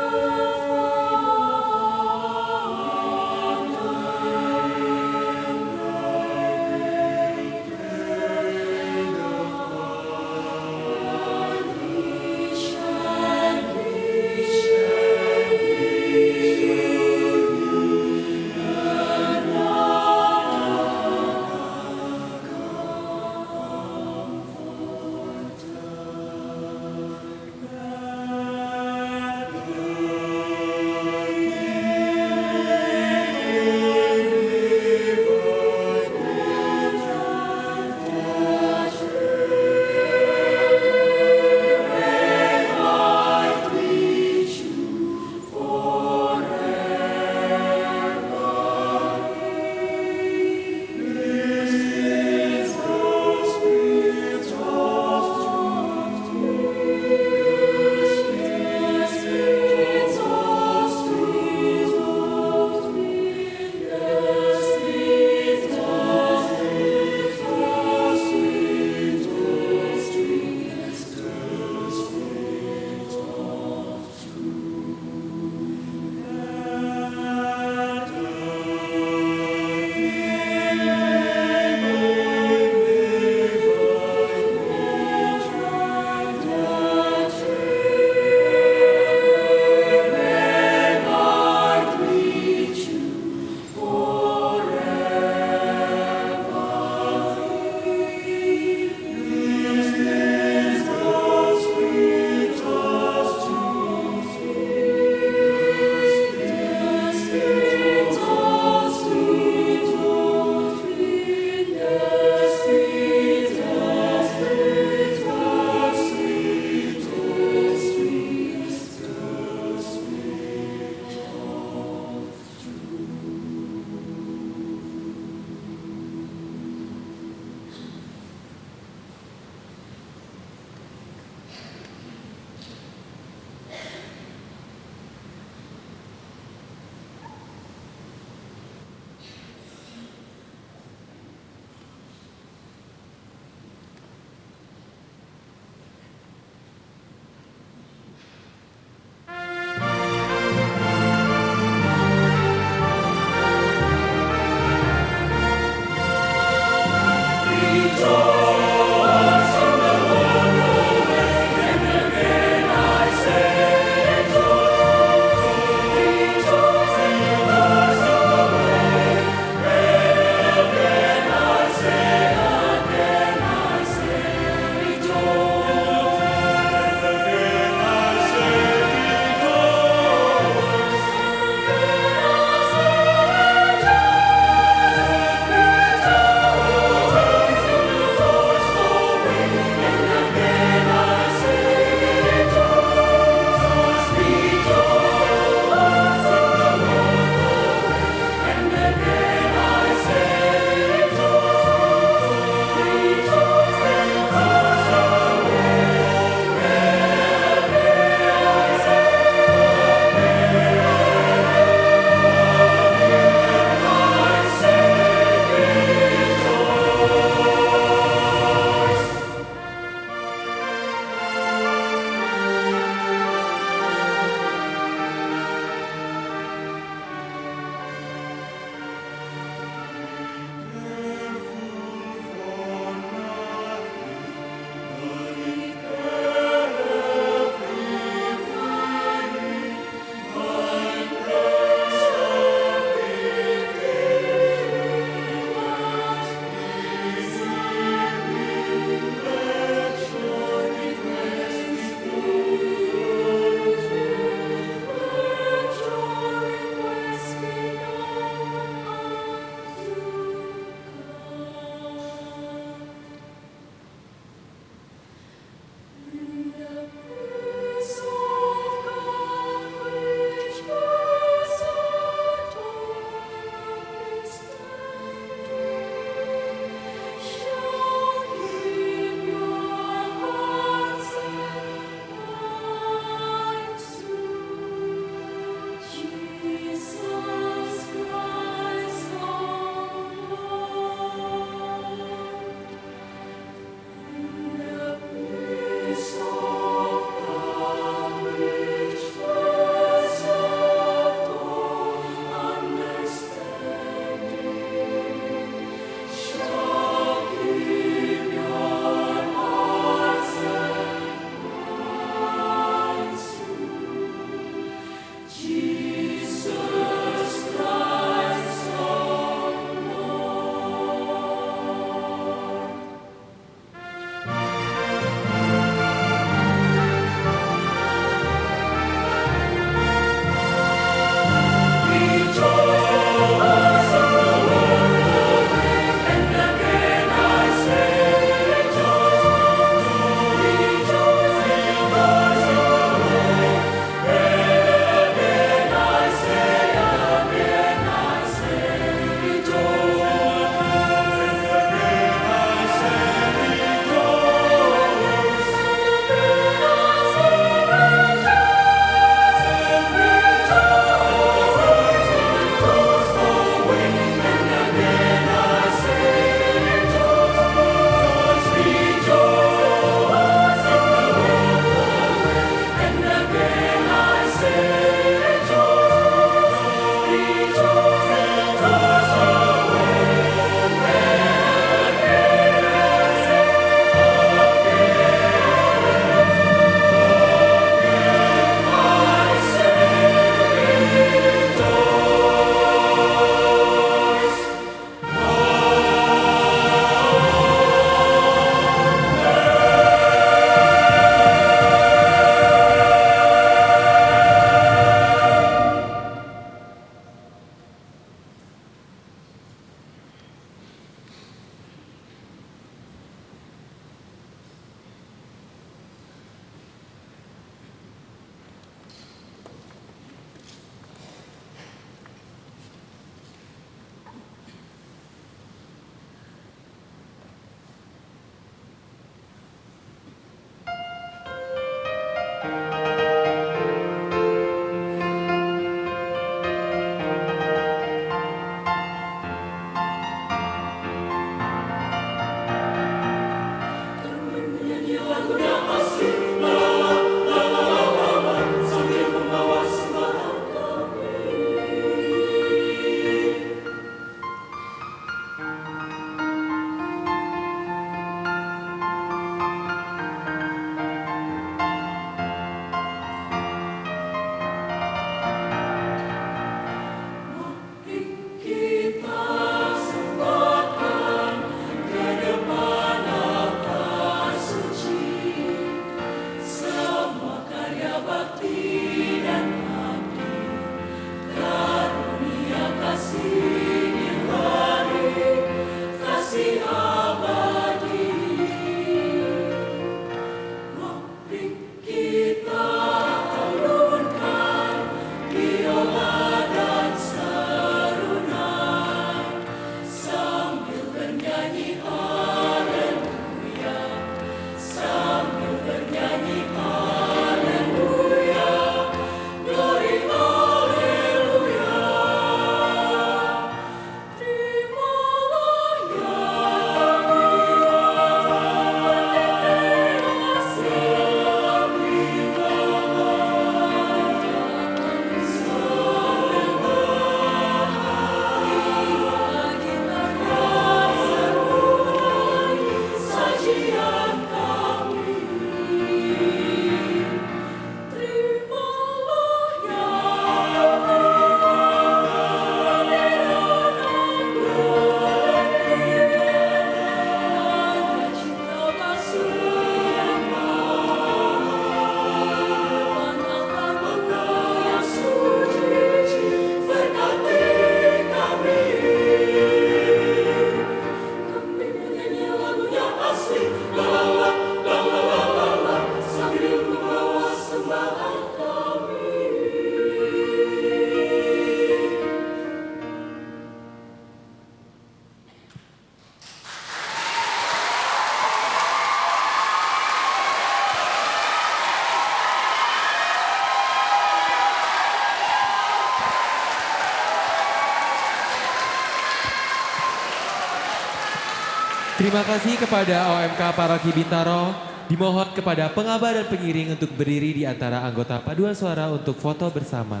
Terima kasih kepada OMK Paroki Bintaro. Dimohon kepada pengabar dan pengiring untuk berdiri di antara anggota paduan suara untuk foto bersama.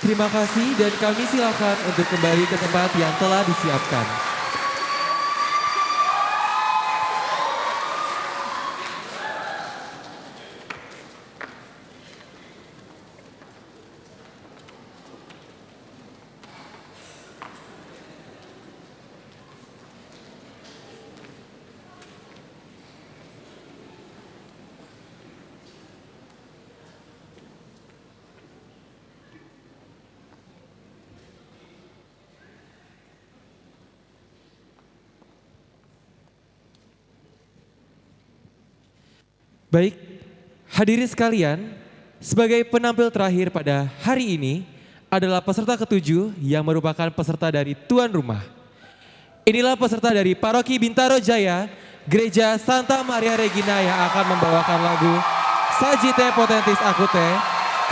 Terima kasih dan kami silakan untuk kembali ke tempat yang telah disiapkan. Baik, hadirin sekalian, sebagai penampil terakhir pada hari ini adalah peserta ketujuh yang merupakan peserta dari tuan rumah. Inilah peserta dari Paroki Bintaro Jaya, Gereja Santa Maria Regina yang akan membawakan lagu Sagite Potentis Acute,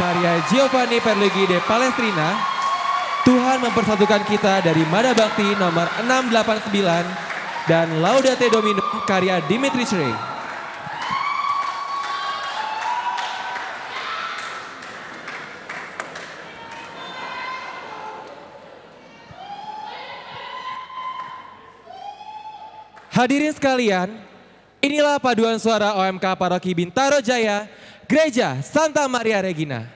karya Giovanni Perluigi de Palestrina. Tuhan mempersatukan kita dari Mada Bakti nomor 689 dan Laudate Dominum karya Dimitri Shrey. Hadirin sekalian, inilah paduan suara OMK Paroki Bintaro Jaya, Gereja Santa Maria Regina.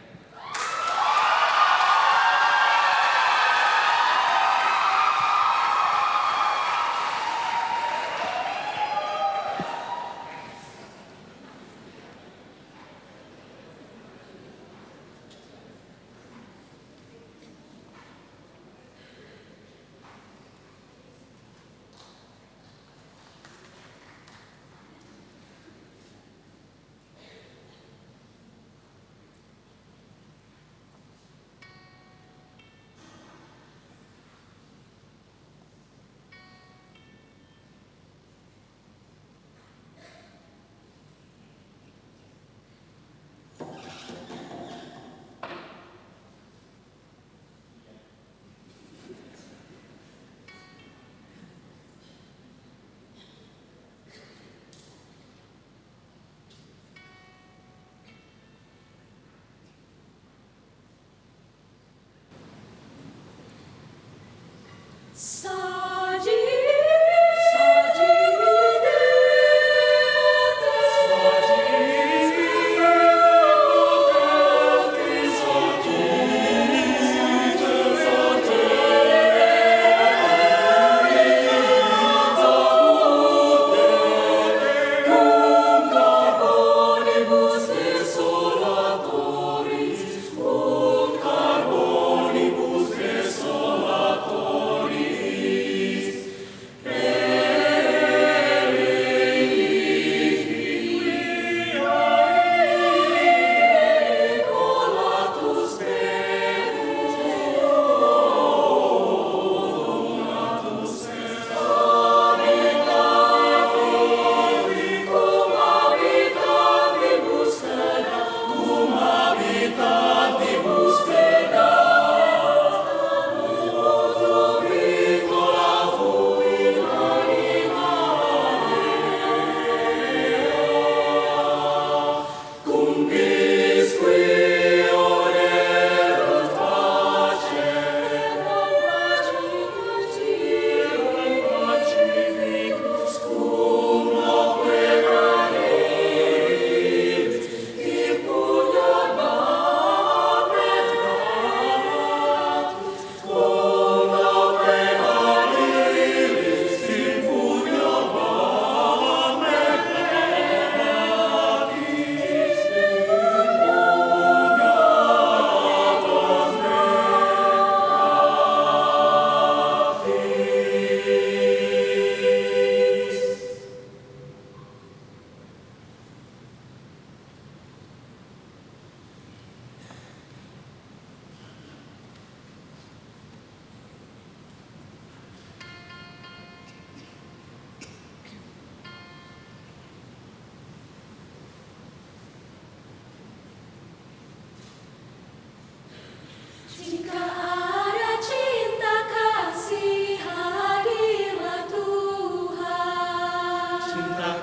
Desolatori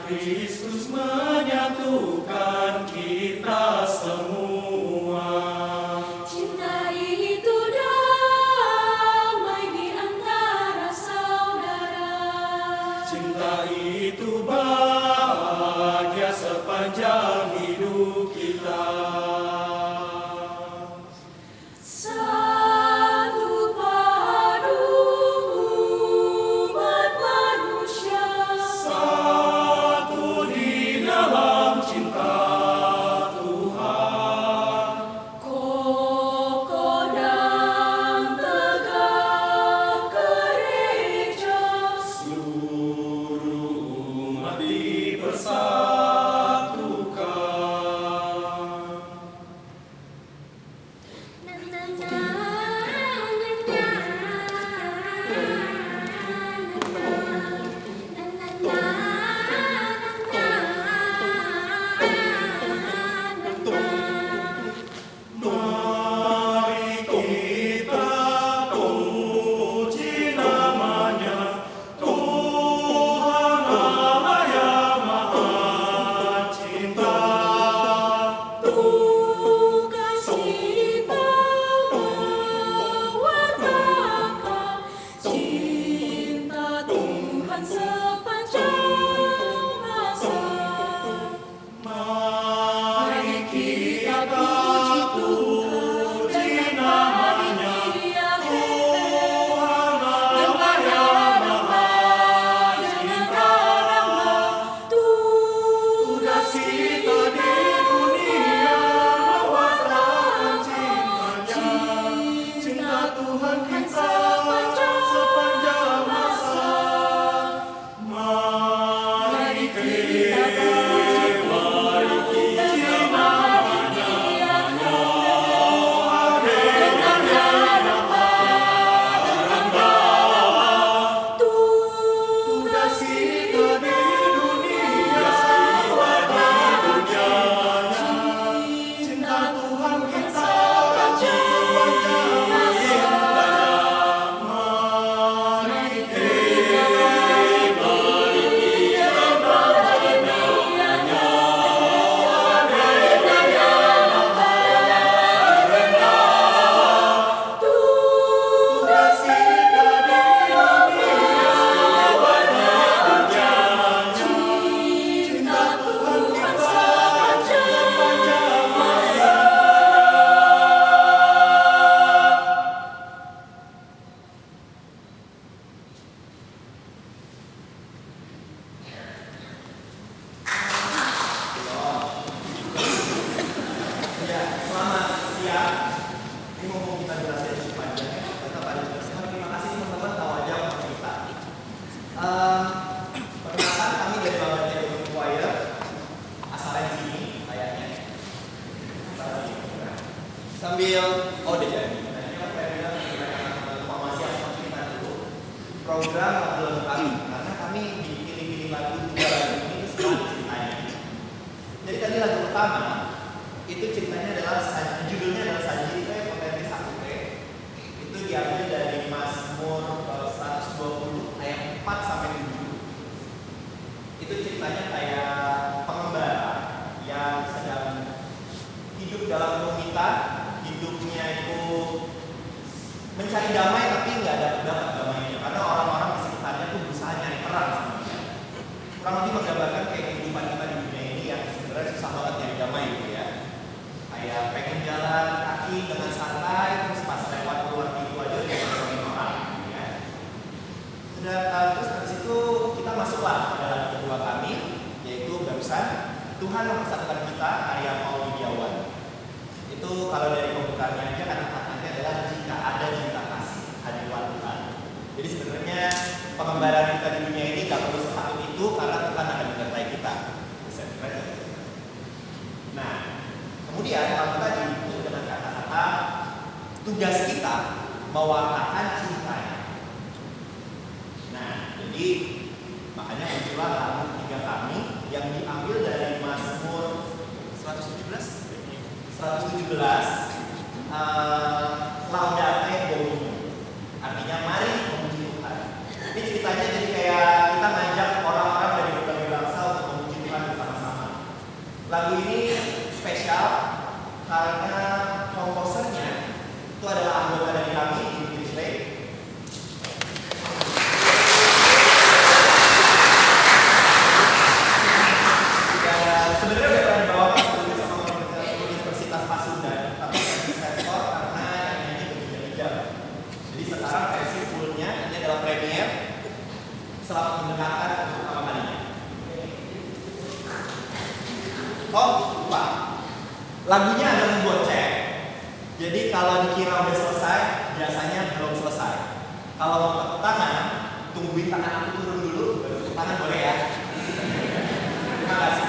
Kristus menyatukan kita semua. Cinta itu damai di antara saudara. Cinta itu bahagia sepanjang hidup kita. Satu padu umat manusia. Satu di dalam cinta Tuhan. Kokoh dan tegak gereja. Seluruh umat dipersatukan. Mari kita puji namanya, Tuhan Allah yang Maha Cinta. Tugas kita mewartakan cinta Tuhan sepanjang masa. Mari kita puji namanya, Tuhan Allah yang Maha Cinta. Tugas kita di dunia mewartakan cintanya, cinta Tuhan kita sepanjang masa. Mari kita puji namanya, dengan yang rendah. Tugas kita di dunia mewartakan cintanya, cinta Tuhan kita sepanjang masa. Mari kita tugas kita di dunia mewartakan cinta Tuhan kita sepanjang masa. Selamat siang. Ini mumpung kita jelasin cukup panjang ya, kita pada jelaskan. Terima kasih teman-teman tahu aja sama kita. Perkenalkan kami dari Bangladesh Youth Choir, asalnya di sini kayaknya. Sambil udah jadi. Tadi kan saya bilang kita akan informasi sama kita dulu. Program lagu kami, karena kami pilih-pilih lagu dua lagu ini setelah ceritanya. Jadi tadi lagu pertama itu ceritanya adalah judulnya adalah Saji Potensi Sakute. Itu diambil dari Mazmur 120 ayat 4 sampai 7. Itu ceritanya kayak pengembara yang sedang hidup dalam komunitas, hidupnya itu mencari damai tapi nggak dapat damainya karena orang-orang di sekitarnya tuh berusaha nyari perang sama dia. Kurang lebih menggambarkan kayak kehidupan kita di dunia ini yang sebenarnya susah banget nyari damai gitu ya. Kayak pengen jalan kaki dengan santai, terus pas lewat keluar pintu aja udah ngomongin orang, gitu ya. Sudah terus habis itu kita masuklah pada lagu kedua kami, yaitu barusan Tuhan mempersatukan kita karya Paul Widiawan. Itu kalau dari pembukaannya aja kata-katanya adalah jika ada cinta kasih hadirat Tuhan. Jadi sebenarnya pengembaraan kita di dunia ini gak perlu setakut itu karena Tuhan akan menyertai kita. Bisa keren. Nah, kemudian kalau kita ditutup dengan kata-kata tugas kita mewartakan cintanya. Nah, jadi makanya muncullah lagu tiga kami yang diambil dari Mazmur 117 Laudate Domino. Artinya mari memuji Tuhan. Ini ceritanya jadi kayak kita ngajak orang-orang dari berbagai bangsa untuk Selamat mendengarkan untuk pertama kalinya. Oh, lupa. Lagunya adalah gocek. Jadi kalau dikira udah selesai, biasanya belum selesai. Kalau mau tepuk tangan, tungguin tangan aku turun dulu, baru tepuk tangan boleh ya? Terima kasih.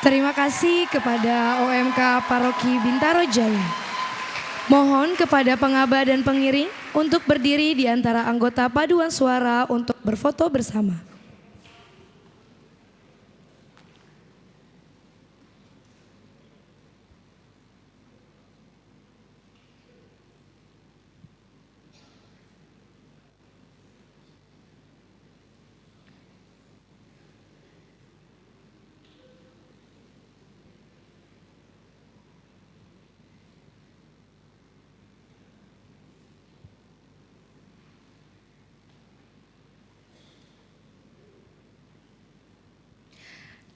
Terima kasih kepada OMK Paroki Bintaro Jaya. Mohon kepada pengaba dan pengiring untuk berdiri di antara anggota paduan suara untuk berfoto bersama.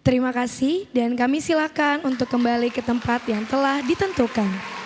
Terima kasih dan kami silakan untuk kembali ke tempat yang telah ditentukan.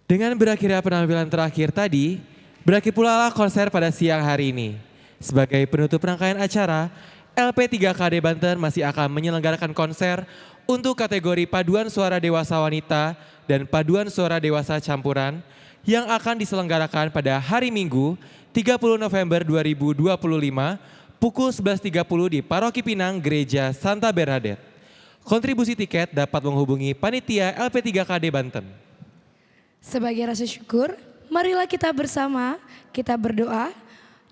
Dengan berakhirnya penampilan terakhir tadi, berakhir pula lah konser pada siang hari ini. Sebagai penutup rangkaian acara, LP3KD Banten masih akan menyelenggarakan konser untuk kategori paduan suara dewasa wanita dan paduan suara dewasa campuran yang akan diselenggarakan pada hari Minggu 30 November 2025 pukul 11.30 di Paroki Pinang Gereja Santa Bernadette. Kontribusi tiket dapat menghubungi panitia LP3KD Banten. Sebagai rasa syukur, marilah kita bersama, kita berdoa,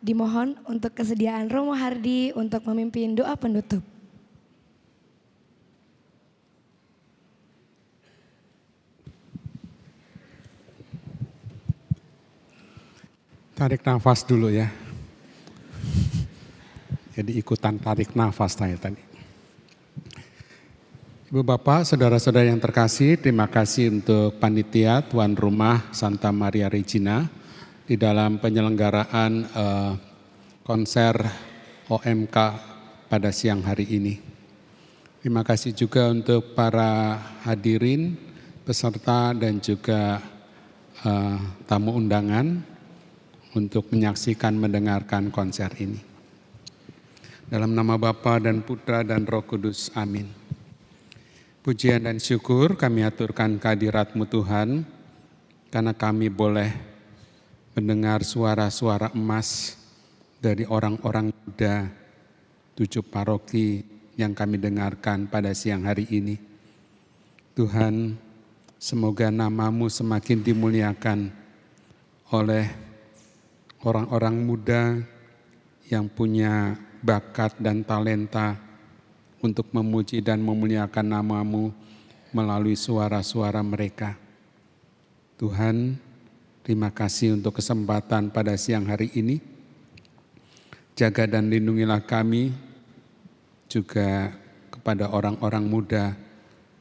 dimohon untuk kesediaan Romo Hardi untuk memimpin doa penutup. Tarik nafas dulu ya. Jadi ikutan tarik nafas saya tadi. Ibu Bapak, saudara-saudara yang terkasih, terima kasih untuk panitia tuan rumah Santa Maria Regina di dalam penyelenggaraan konser OMK pada siang hari ini. Terima kasih juga untuk para hadirin, peserta dan juga tamu undangan untuk menyaksikan mendengarkan konser ini. Dalam nama Bapa dan Putra dan Roh Kudus, amin. Pujian dan syukur kami aturkan kehadirat-Mu Tuhan, karena kami boleh mendengar suara-suara emas dari orang-orang muda 7 paroki yang kami dengarkan pada siang hari ini. Tuhan, semoga nama-Mu semakin dimuliakan oleh orang-orang muda yang punya bakat dan talenta untuk memuji dan memuliakan nama-Mu melalui suara-suara mereka. Tuhan, terima kasih untuk kesempatan pada siang hari ini. Jaga dan lindungilah kami, juga kepada orang-orang muda,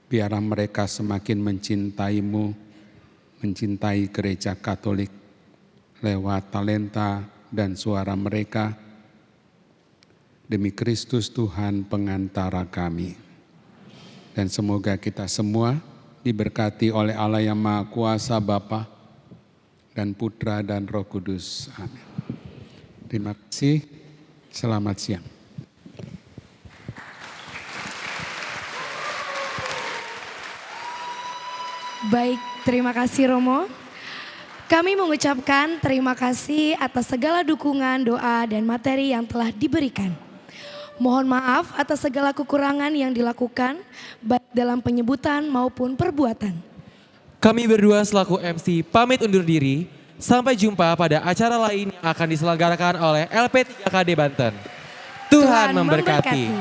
biarlah mereka semakin mencintai-Mu, mencintai gereja Katolik, lewat talenta dan suara mereka. Demi Kristus Tuhan pengantara kami. Dan semoga kita semua diberkati oleh Allah yang Maha Kuasa Bapa dan Putra dan Roh Kudus. Amin. Terima kasih. Selamat siang. Baik, terima kasih Romo. Kami mengucapkan terima kasih atas segala dukungan, doa, dan materi yang telah diberikan. Mohon maaf atas segala kekurangan yang dilakukan, baik dalam penyebutan maupun perbuatan. Kami berdua selaku MC pamit undur diri. Sampai jumpa pada acara lain yang akan diselenggarakan oleh LP3KD Banten. Tuhan memberkati.